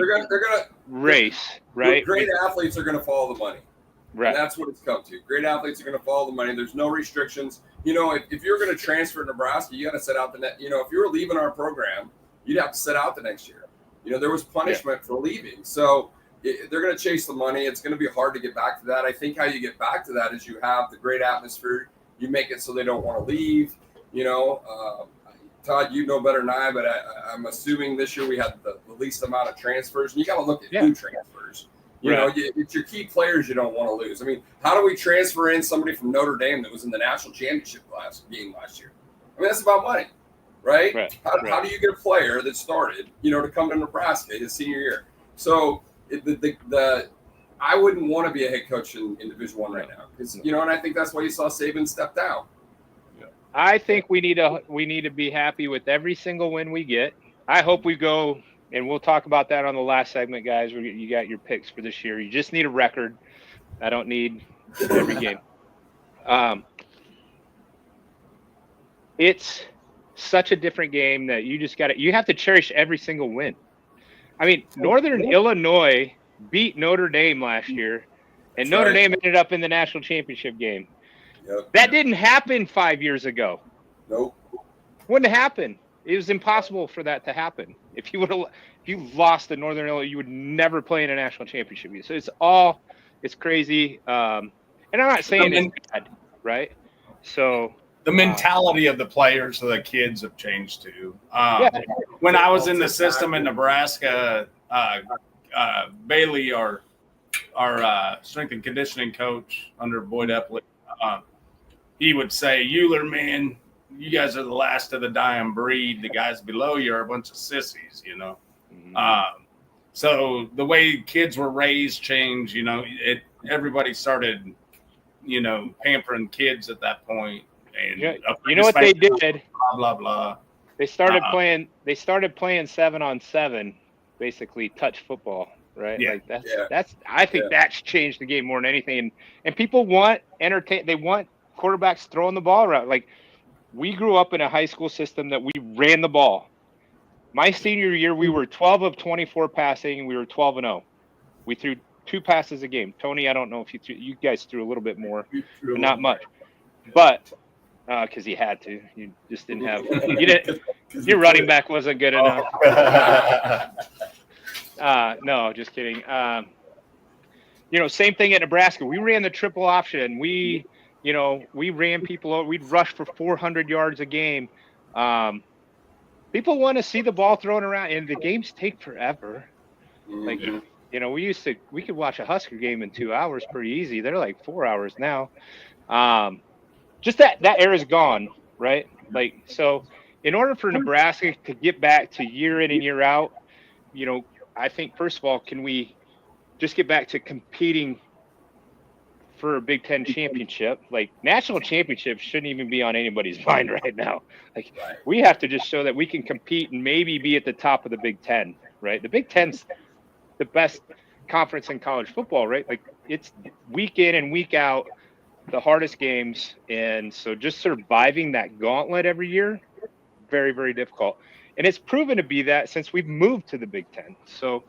race, right?
Great athletes are going to follow the money.
Right.
And that's what it's come to. Great athletes are going to follow the money. There's no restrictions. If you're going to transfer to Nebraska, you got to set out the net. If you were leaving our program, you'd have to set out the next year. There was punishment for leaving. So they're going to chase the money. It's going to be hard to get back to that. I think how you get back to that is you have the great atmosphere. You make it so they don't want to leave. Todd, you know better than I, but I'm assuming this year we had the least amount of transfers. And you got to look at who transfers. You know, it's your key players you don't want to lose. I mean, how do we transfer in somebody from Notre Dame that was in the national championship game last year? I mean, that's about money, right? How do you get a player that started, to come to Nebraska his senior year? So I wouldn't want to be a head coach in Division I right now because, and I think that's why you saw Saban stepped out.
I think we need to be happy with every single win we get. I hope we go, and we'll talk about that on the last segment, guys. You got your picks for this year. You just need a record. I don't need every game. It's such a different game that you have to cherish every single win. I mean, Northern Illinois beat Notre Dame last year, and Notre Dame ended up in the national championship game. That didn't happen 5 years ago.
Nope.
Wouldn't happen. It was impossible for that to happen. If you lost to Northern Illinois, you would never play in a national championship. So it's crazy. And I'm not saying it's bad, right? So
the mentality of the players of the kids have changed too. When I was in the system in Nebraska, Bailey, our strength and conditioning coach under Boyd Epley, he would say, Uhlir, man, you guys are the last of the dying breed. The guys below you are a bunch of sissies, So the way kids were raised changed, everybody started, pampering kids at that point. And
you know what they did?
Blah, blah, blah.
They started playing 7-on-7, basically touch football. Right.
Yeah.
Like I think that's changed the game more than anything. And people want they want quarterbacks throwing the ball around. Like, we grew up in a high school system that we ran the ball. My senior year, we were 12 of 24 passing, and we were 12-0. We threw 2 passes a game. Tony, I don't know if you guys threw a little bit more, but not much. But because you had to, you just didn't have. Your running back wasn't good enough. No, just kidding. Same thing at Nebraska. We ran the triple option. We ran people over. We'd rush for 400 yards a game. People want to see the ball thrown around, and the games take forever. Like, we could watch a Husker game in 2 hours pretty easy. They're like 4 hours now. Just that era's gone, right? Like, so in order for Nebraska to get back to year in and year out, I think, first of all, can we just get back to competing for a Big Ten championship? Like, national championships shouldn't even be on anybody's mind right now. Like, we have to just show that we can compete and maybe be at the top of the Big Ten, right? The Big Ten's the best conference in college football, right? Like, it's week in and week out, the hardest games. And so just surviving that gauntlet every year, very, very difficult. And it's proven to be that since we've moved to the Big Ten. So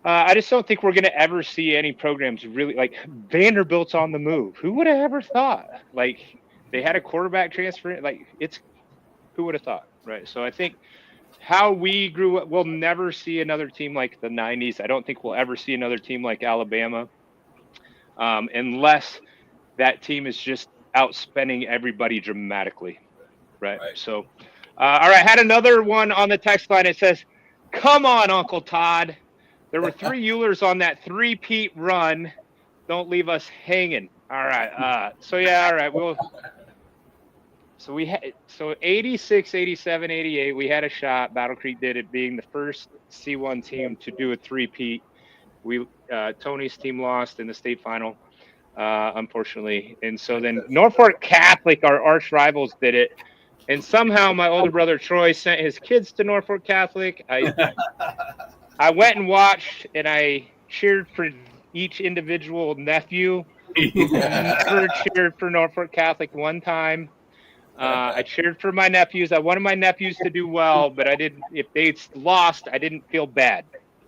I just don't think we're going to ever see any programs really, like Vanderbilt's on the move. Who would have ever thought? Like, they had a quarterback transfer. Like, who would have thought, right? So I think how we grew up, we'll never see another team like the 90s. I don't think we'll ever see another team like Alabama unless that team is just outspending everybody dramatically, right? So, all right, had another one on the text line. It says, come on, Uncle Todd. There were 3 Uhlers on that 3-peat run. Don't leave us hanging. All right. All right. So 86, 87, 88, we had a shot. Battle Creek did it, being the first C1 team to do a 3-peat. Tony's team lost in the state final, unfortunately. And so then Norfolk Catholic, our arch rivals, did it. And somehow my older brother Troy sent his kids to Norfolk Catholic. I went and watched, and I cheered for each individual nephew. Never cheered for Norfolk Catholic one time. I cheered for my nephews. I wanted my nephews to do well, but I didn't. If they lost, I didn't feel bad.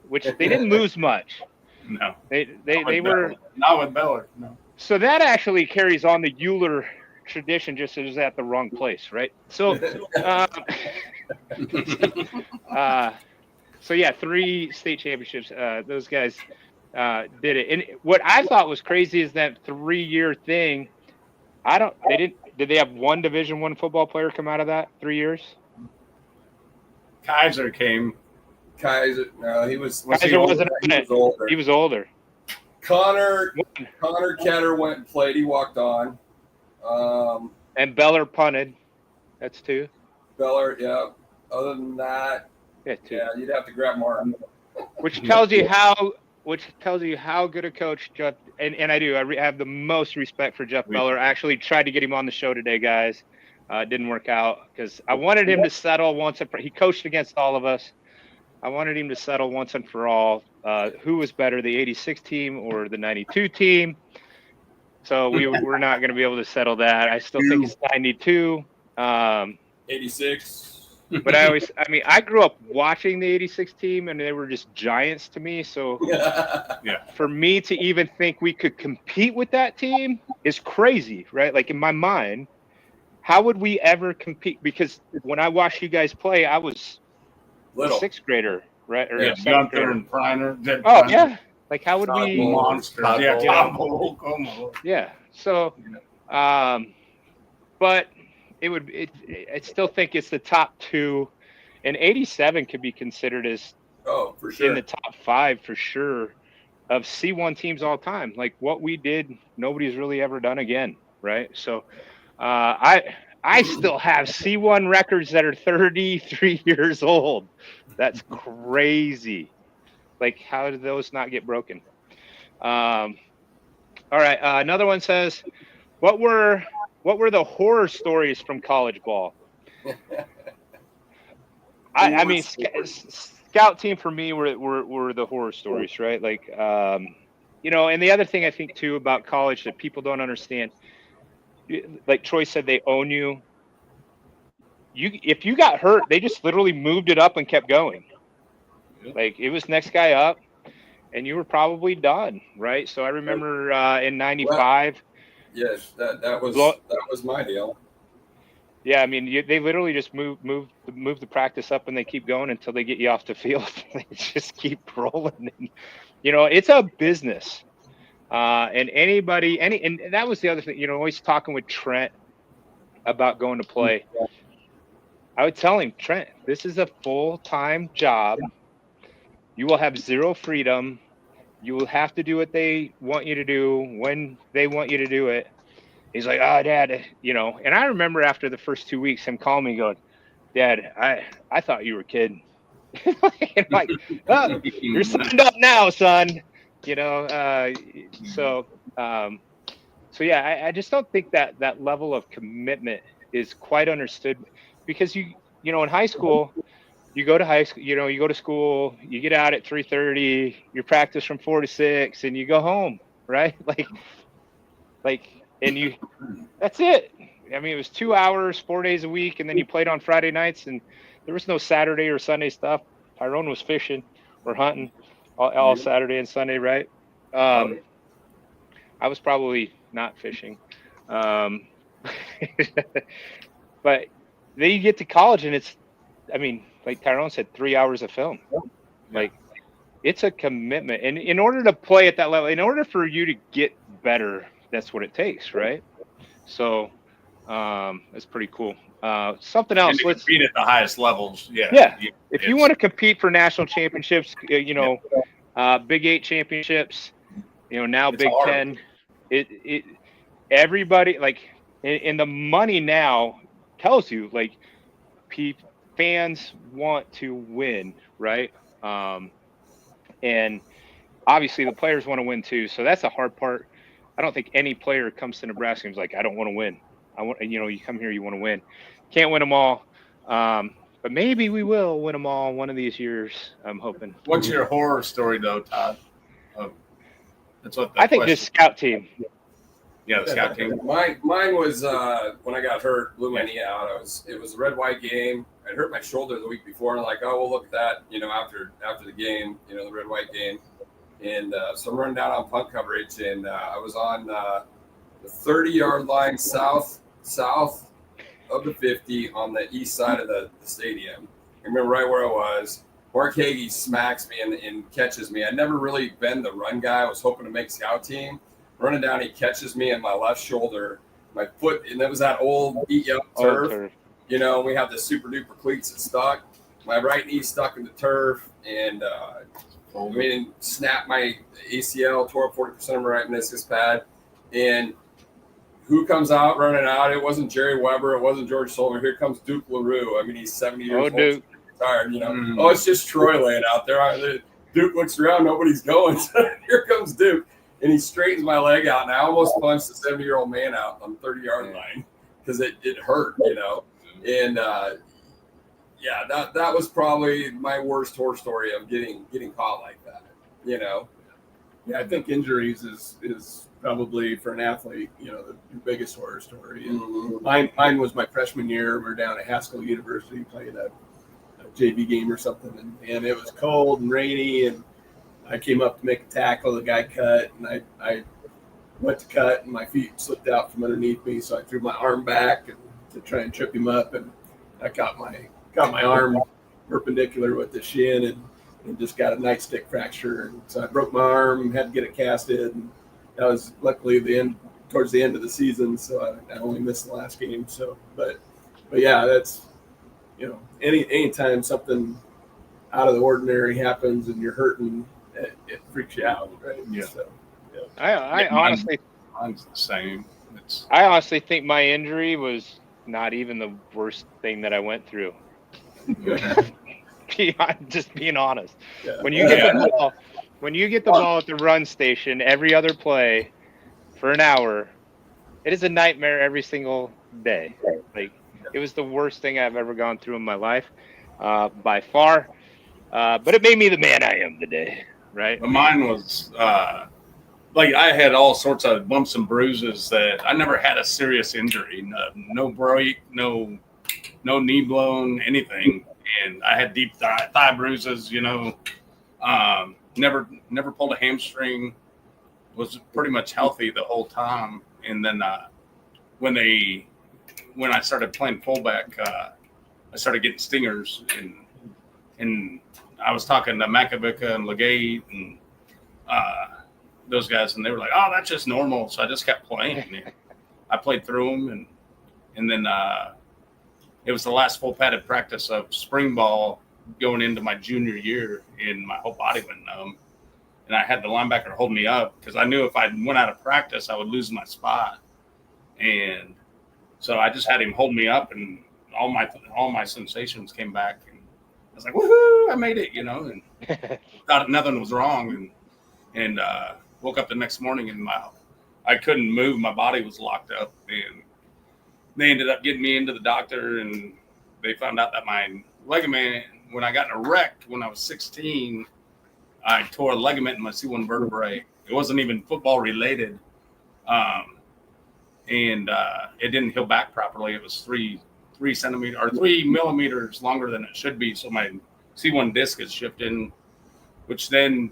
Which they didn't lose much.
No,
they were
not with Beller. No.
So that actually carries on the Uhlir tradition, just as at the wrong place, right? So, so yeah, 3 state championships. Those guys did it. And what I thought was crazy is that 3-year thing. Did they have one Division I football player come out of that 3 years?
Kaiser came.
Kaiser, no, he was.
Kaiser wasn't in it. He was older.
Connor Ketter went and played. He walked on.
And Beller punted. That's 2.
Beller, yeah. Other than that,
yeah,
you'd have to grab Martin.
Which tells you how good a coach Jeff. And I do. I have the most respect for Jeff Beller. I actually tried to get him on the show today, guys. It didn't work out because I wanted him to settle once and for. He coached against all of us. I wanted him to settle once and for all. Who was better, the '86 team or the '92 team? So we're not going to be able to settle that. I still think it's '92.
86.
But I grew up watching the '86 team, and they were just giants to me. So for me to even think we could compete with that team is crazy, right? Like in my mind, how would we ever compete? Because when I watched you guys play, I was a 6th grader, right? Or
Gunther and Priner.
Yeah. Like how would we?
Monster.
Yeah. So, but it would. I still think it's the top 2, and '87 could be considered as
for sure
in the top 5 for sure of C1 teams all time. Like what we did, nobody's really ever done again, right? So, I still have C1 records that are 33 years old. That's crazy. Like, how did those not get broken? All right. Another one says, what were the horror stories from college ball? I mean, scout team for me were the horror stories, right? Like, and the other thing I think too about college that people don't understand, like Troy said, they own you. If you got hurt, they just literally moved it up and kept going. Like it was next guy up, and you were probably done, right? So I remember in '95.
Yes, that was my deal.
Yeah, I mean, they literally just move the practice up, and they keep going until they get you off the field. They just keep rolling. And, it's a business. And and that was the other thing. Always talking with Trent about going to play. I would tell him, Trent, this is a full-time job. You will have zero freedom. You will have to do what they want you to do when they want you to do it. He's like, oh, Dad, And I remember after the first 2 weeks, him calling me going, Dad, I thought you were kidding. Like, oh, you're signed up now, son. So yeah, I just don't think that level of commitment is quite understood because in high school, you go to school, you get out at 3:30, you practice from 4 to 6, and you go home, right? And that's it. I mean, it was 2 hours, 4 days a week, and then you played on Friday nights, and there was no Saturday or Sunday stuff. Tyrone was fishing or hunting all Saturday and Sunday, right? I was probably not fishing. But then you get to college, and like Tyrone said, 3 hours of film. Like, it's a commitment. And in order to play at that level, in order for you to get better, that's what it takes, right? So it's pretty cool. Something else.
Let's compete at the highest levels.
Yeah. If you want to compete for national championships, Big 8 championships, now Big 10, it everybody and the money now tells you fans want to win, right? And obviously the players want to win too. So that's the hard part. I don't think any player comes to Nebraska and is like, I don't want to win. You come here, you want to win. Can't win them all. But maybe we will win them all one of these years. I'm hoping.
What's your horror story though, Todd? That's what
I think this scout team.
Yeah, the scout team.
Mine was when I got hurt, blew my knee out. It was a red-white game. I hurt my shoulder the week before, and we'll look at that, after the game, the red-white game. And so I'm running down on punt coverage, and I was on the 30-yard line south of the 50 on the east side of the stadium. I remember right where I was. Mark Hagee smacks me and catches me. I'd never really been the run guy. I was hoping to make scout team. Running down, he catches me in my left shoulder, my foot, and that was that old beat up turf. We have the super duper cleats that stuck. my right knee stuck in the turf, and snapped my ACL, tore up 40% of my right meniscus pad. And who comes out running out? It wasn't Jerry Weber. It wasn't George Solmer. Here comes Duke LaRue. I mean, he's 70 years old.
Duke.
Retired, Oh, it's just Troy laying out there. Duke looks around. Nobody's going. So here comes Duke. And he straightens my leg out. And I almost punched a 70-year-old man out on the 30-yard line because it hurt, And, that was probably my worst horror story of getting caught like that,
Yeah, I think injuries is probably for an athlete, the biggest horror story. And mine was my freshman year. We were down at Haskell University playing a JV game or something, and it was cold and rainy, and I came up to make a tackle. The guy cut, and I went to cut, and my feet slipped out from underneath me, so I threw my arm back to try and trip him up, and I got my arm perpendicular with the shin and just got a nightstick fracture. And so I broke my arm, had to get it casted, and that was luckily towards the end of the season, so I only missed the last game. So, but yeah, that's anytime something out of the ordinary happens and you're hurting, it freaks you out, right?
Yeah.
So,
I honestly,
mine's the same.
I honestly think my injury was not even the worst thing that I went through. Just being honest.
Yeah.
When you get the ball, at the run station every other play for an hour, it is a nightmare every single day. Like, it was the worst thing I've ever gone through in my life, by far. But it made me the man I am today, right?
But mine was I had all sorts of bumps and bruises that I never had a serious injury. No break, no knee blown, anything. And I had deep thigh bruises, never pulled a hamstring, was pretty much healthy the whole time. And then when I started playing fullback, I started getting stingers, and I was talking to Makovica and Legate and those guys, and they were like, "Oh, that's just normal." So I just kept playing. I played through them, and then it was the last full padded practice of spring ball going into my junior year, and my whole body went numb. And I had the linebacker hold me up because I knew if I went out of practice, I would lose my spot. And so I just had him hold me up, and all my sensations came back. And I was like, "Woohoo! I made it!" And thought nothing was wrong. And woke up the next morning, and I couldn't move. My body was locked up, and they ended up getting me into the doctor, and they found out that my ligament, when I got in a wreck when I was 16, I tore a ligament in my C1 vertebrae. It wasn't even football related. And it didn't heal back properly. It was 3 millimeters longer than it should be. So my C1 disc is shifting, which then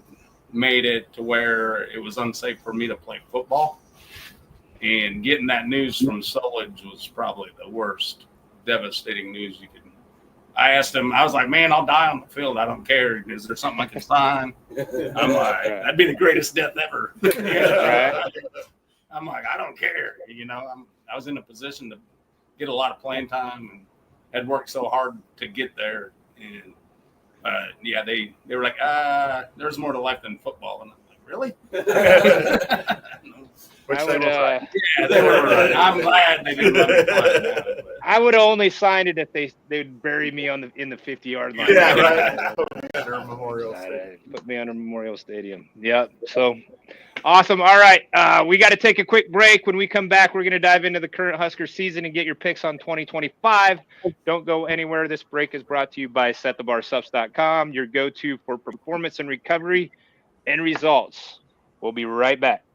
made it to where it was unsafe for me to play football. And getting that news from Solage was probably the worst, devastating news you could. I asked him, I was like, "Man, I'll die on the field. I don't care. Is there something I can sign?" I'm like, "That'd be the greatest death ever." I'm like, "I don't care." I was in a position to get a lot of playing time and had worked so hard to get there. And they were like, "There's more to life than football." And I'm like, "Really?" They were right. I'm glad they didn't let me play.
I would have only signed it if they'd bury me in the 50-yard line.
Yeah, right.
Put me under Memorial Stadium. Yep. So awesome. All right. We got to take a quick break. When we come back, we're going to dive into the current Husker season and get your picks on 2025. Don't go anywhere. This break is brought to you by setthebarsubs.com, your go-to for performance and recovery and results. We'll be right back.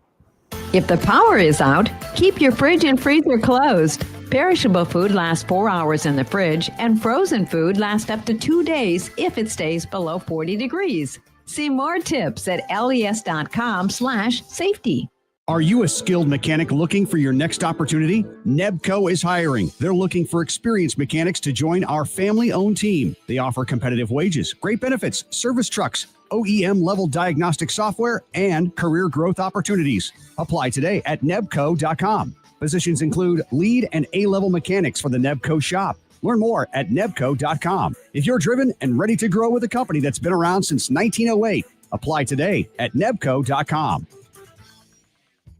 If the power is out, keep your fridge and freezer closed. Perishable food lasts 4 hours in the fridge, and frozen food lasts up to 2 days if it stays below 40 degrees. See more tips at les.com/safety.
Are you a skilled mechanic looking for your next opportunity? Nebco is hiring. They're looking for experienced mechanics to join our family-owned team. They offer competitive wages, great benefits, service trucks, OEM-level diagnostic software, and career growth opportunities. Apply today at nebco.com. Positions include lead and A-level mechanics for the Nebco shop, Learn more at nebco.com. If you're driven and ready to grow with a company that's been around since 1908, apply today at nebco.com.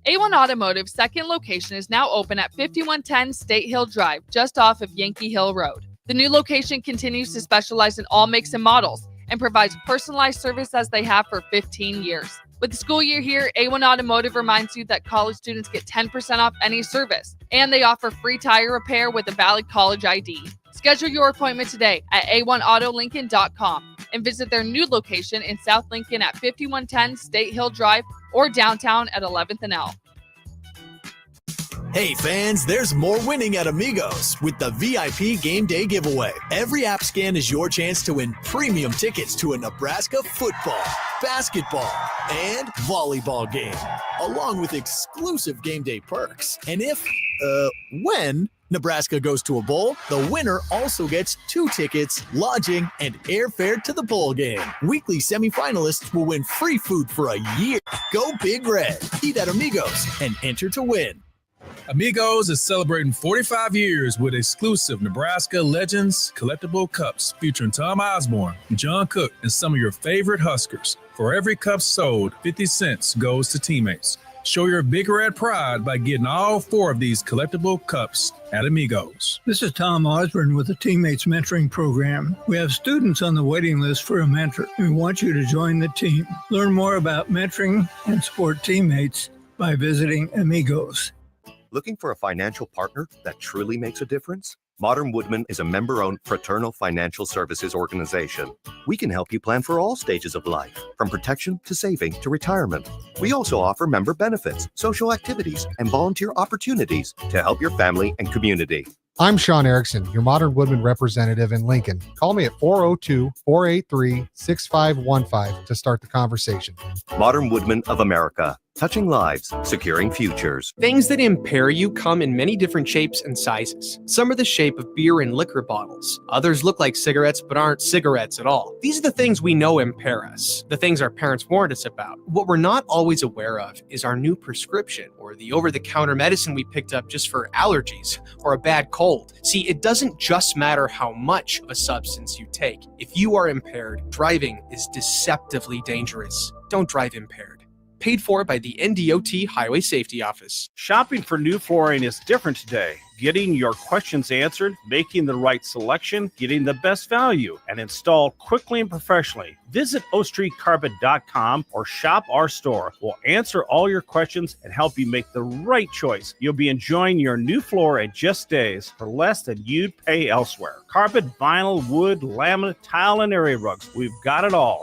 A1 Automotive's second location is now open at 5110 State Hill Drive, just off of Yankee Hill Road. The new location continues to specialize in all makes and models and provides personalized service as they have for 15 years. With the school year here, A1 Automotive reminds you that college students get 10% off any service, and they offer free tire repair with a valid college ID. Schedule your appointment today at a1autolincoln.com and visit their new location in South Lincoln at 5110 State Hill Drive or downtown at 11th and L.
Hey fans, there's more winning at Amigos with the VIP Game Day giveaway. Every app scan is your chance to win premium tickets to a Nebraska football, basketball, and volleyball game, along with exclusive game day perks. And when Nebraska goes to a bowl, the winner also gets 2 tickets, lodging, and airfare to the bowl game. Weekly semifinalists will win free food for a year. Go Big Red, eat at Amigos, and enter to win.
Amigos is celebrating 45 years with exclusive Nebraska Legends collectible cups featuring Tom Osborne, John Cook, and some of your favorite Huskers. For every cup sold, 50 cents goes to teammates. Show your Big Red pride by getting all 4 of these collectible cups at Amigos.
This is Tom Osborne with the Teammates Mentoring Program. We have students on the waiting list for a mentor, and we want you to join the team. Learn more about mentoring and support teammates by visiting Amigos.
Looking for a financial partner that truly makes a difference? Modern Woodman is a member-owned fraternal financial services organization. We can help you plan for all stages of life, from protection to saving to retirement. We also offer member benefits, social activities, and volunteer opportunities to help your family and community.
I'm Sean Erickson, your Modern Woodman representative in Lincoln. Call me at 402-483-6515 to start the conversation.
Modern Woodman of America, touching lives, securing futures.
Things that impair you come in many different shapes and sizes. Some are the shape of beer and liquor bottles. Others look like cigarettes but aren't cigarettes at all. These are the things we know impair us, the things our parents warned us about. What we're not always aware of is our new prescription or the over-the-counter medicine we picked up just for allergies or a bad cold. See, it doesn't just matter how much of a substance you take. If you are impaired, driving is deceptively dangerous. Don't drive impaired. Paid for by the NDOT Highway Safety Office.
Shopping for new flooring is different today. Getting your questions answered, making the right selection, getting the best value, and installed quickly and professionally. Visit ostreetcarpet.com or shop our store. We'll answer all your questions and help you make the right choice. You'll be enjoying your new floor in just days for less than you'd pay elsewhere. Carpet, vinyl, wood, laminate, tile, and area rugs. We've got it all.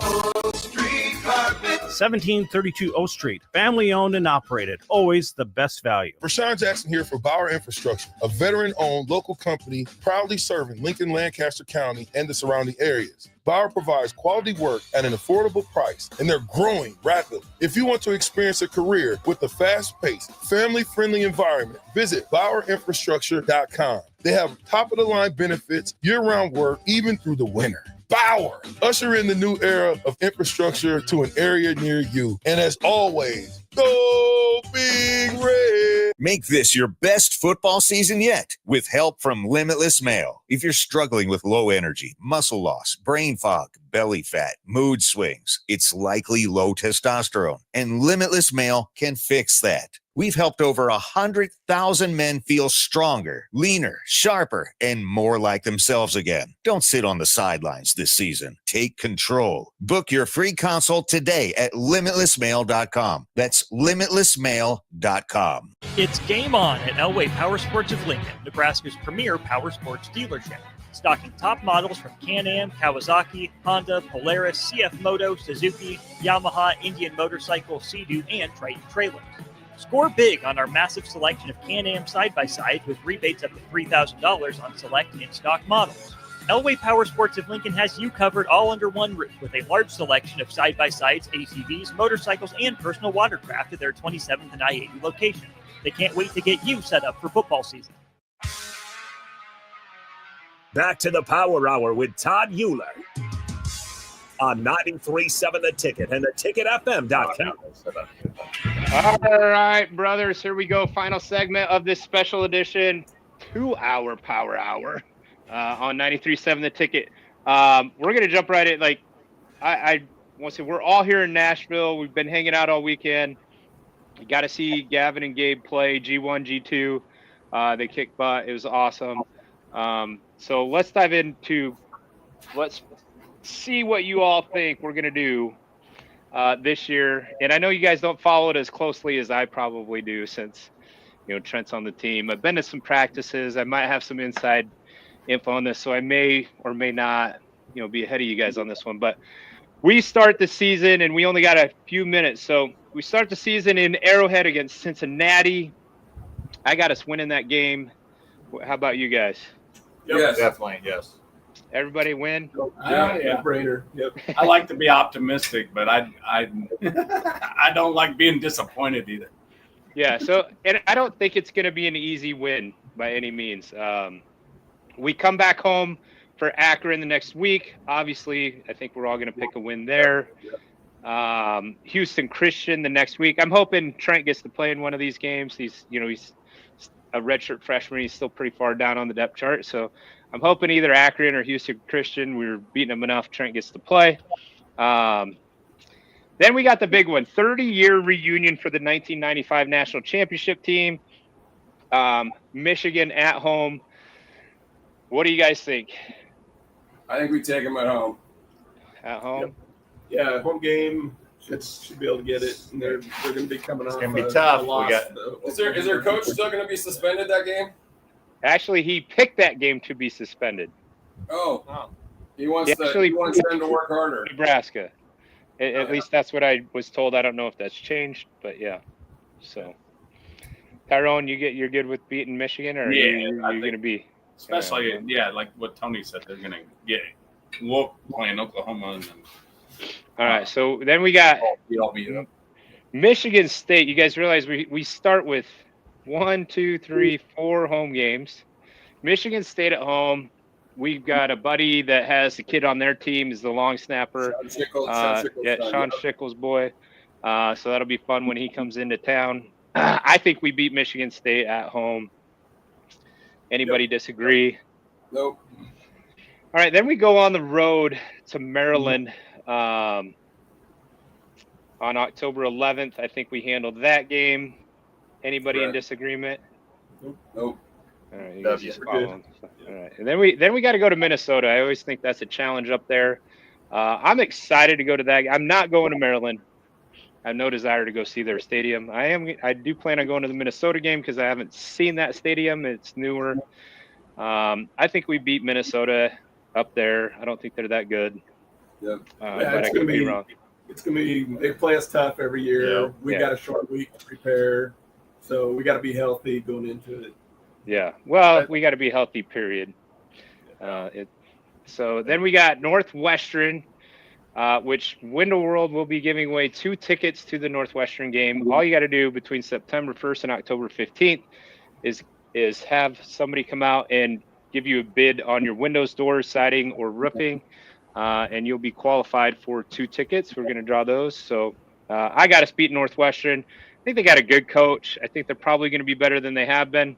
1732 O Street, family owned and operated, always the best value.
Rashawn Jackson here for Bauer Infrastructure, a veteran-owned local company proudly serving Lincoln, Lancaster County, and the surrounding areas. Bauer provides quality work at an affordable price, and they're growing rapidly. If you want to experience a career with a fast-paced, family-friendly environment, visit BauerInfrastructure.com. They have top-of-the-line benefits, year-round work, even through the winter. Bauer, usher in the new era of infrastructure to an area near you. And as always, go Big Red.
Make this your best football season yet with help from Limitless Mail. If you're struggling with low energy, muscle loss, brain fog, belly fat, mood swings, it's likely low testosterone, and Limitless Mail can fix that. We've helped over 100,000 men feel stronger, leaner, sharper, and more like themselves again. Don't sit on the sidelines this season. Take control. Book your free consult today at limitlessmail.com. That's limitlessmail.com.
It's game on at Elway Power Sports of Lincoln, Nebraska's premier power sports dealership. Stocking top models from Can-Am, Kawasaki, Honda, Polaris, CF Moto, Suzuki, Yamaha, Indian Motorcycle, Sea-Doo, and Triton trailers. Score big on our massive selection of Can-Am side-by-sides with rebates up to $3,000 on select in-stock models. Elway Power Sports of Lincoln has you covered all under one roof with a large selection of side-by-sides, ATVs, motorcycles, and personal watercraft at their 27th and I-80 location. They can't wait to get you set up for football season.
Back to the Power Hour with Todd Uhlir on 93.7 The Ticket and theticketfm.com.
All right, brothers, here we go. Final segment of this special edition 2-hour Power Hour on 93.7 The Ticket. We're going to jump right in. Like, I want to say we're all here in Nashville. We've been hanging out all weekend. You got to see Gavin and Gabe play G1, G2. They kicked butt. It was awesome. So let's dive into, let's see what you all think we're going to do this year. And I know you guys don't follow it as closely as I probably do since, Trent's on the team. I've been to some practices. I might have some inside info on this, so I may or may not, be ahead of you guys on this one. But we start the season, and we only got a few minutes. So we start the season in Arrowhead against Cincinnati. I got us winning that game. How about you guys?
Yes, definitely. Yes.
Everybody win?
Yeah, brainer. Yep.
I like to be optimistic, but I don't like being disappointed either.
Yeah, so and I don't think it's going to be an easy win by any means. We come back home for Akron the next week. Obviously, I think we're all going to pick a win there. Houston Christian the next week. I'm hoping Trent gets to play in one of these games. He's a redshirt freshman. He's still pretty far down on the depth chart. So I'm hoping either Akron or Houston Christian, we're beating them enough, Trent gets to play. Then we got the big one, 30-year reunion for the 1995 national championship team. Michigan at home. What do you guys think?
I think we take them at home.
At home?
Yep. Yeah, home game. Should be able to get it. And they're going to be coming off.
It's going to be tough.
Is their coach still going to be suspended that game?
Actually, he picked that game to be suspended.
Oh. He wants them to work harder.
Nebraska. At least that's what I was told. I don't know if that's changed, but yeah. So, Tyrone, you're good with beating Michigan, or you're going to be?
Especially, like what Tony said, they're going to get whooped playing Oklahoma. And then,
all right, so then we got Michigan State. You guys realize we start with 1, 2, 3, 4 home games. Michigan State at home. We've got a buddy that has a kid on their team, is the long snapper. Sean Schickel's boy. So that'll be fun when he comes into town. I think we beat Michigan State at home. Anybody disagree?
Nope.
All right, then we go on the road to Maryland on October 11th. I think we handled that game. Anybody in disagreement?
Nope.
All right, you guys just follow them. All right, and then we got to go to Minnesota. I always think that's a challenge up there. I'm excited to go to that. I'm not going to Maryland. I have no desire to go see their stadium. I do plan on going to the Minnesota game because I haven't seen that stadium. It's newer. I think we beat Minnesota up there. I don't think they're that good.
Yep.
But I could be wrong.
It's going to be, they play us tough every year.
Yeah.
We got a short week to prepare. So we got to be healthy going into it.
Yeah. Well, we got to be healthy, period. So then we got Northwestern, which Window World will be giving away 2 tickets to the Northwestern game. All you got to do between September 1st and October 15th is have somebody come out and give you a bid on your windows, doors, siding, or roofing, and you'll be qualified for 2 tickets. We're going to draw those. So I got us beat Northwestern. I think they got a good coach. I think they're probably going to be better than they have been,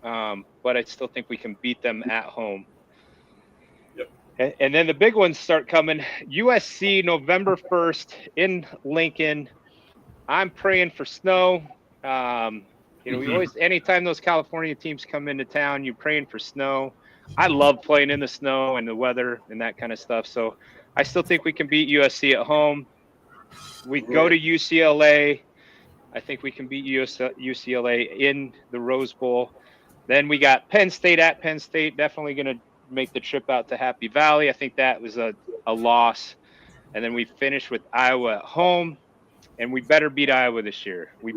but I still think we can beat them at home. Yep. And then the big ones start coming. USC, November 1st in Lincoln. I'm praying for snow. We always, anytime those California teams come into town, you're praying for snow. I love playing in the snow and the weather and that kind of stuff. So I still think we can beat USC at home. We go to UCLA. I think we can beat UCLA in the Rose Bowl. Then we got Penn State at Penn State. Definitely going to make the trip out to Happy Valley. I think that was a loss. And then we finish with Iowa at home. And we better beat Iowa this year. We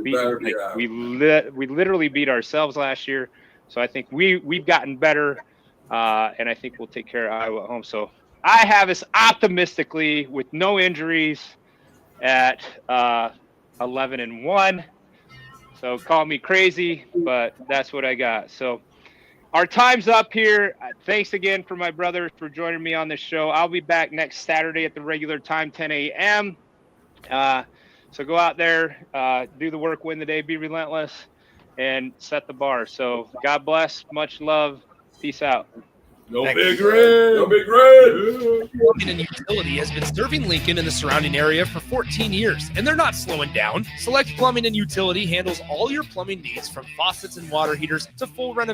literally beat ourselves last year. So I think we've gotten better, and I think we'll take care of Iowa at home. So I have us optimistically with no injuries at 11-1. So call me crazy, but that's what I got. So our time's up here. Thanks again for my brother for joining me on the show. I'll be back next Saturday at the regular time, 10 a.m. So go out there, do the work, win the day, be relentless, and set the bar. So God bless. Much love. Peace out.
Go
Thanks.
Big Red. Go Big Red.
Plumbing and Utility has been serving Lincoln and the surrounding area for 14 years, and they're not slowing down. Select Plumbing and Utility handles all your plumbing needs, from faucets and water heaters to full renovation.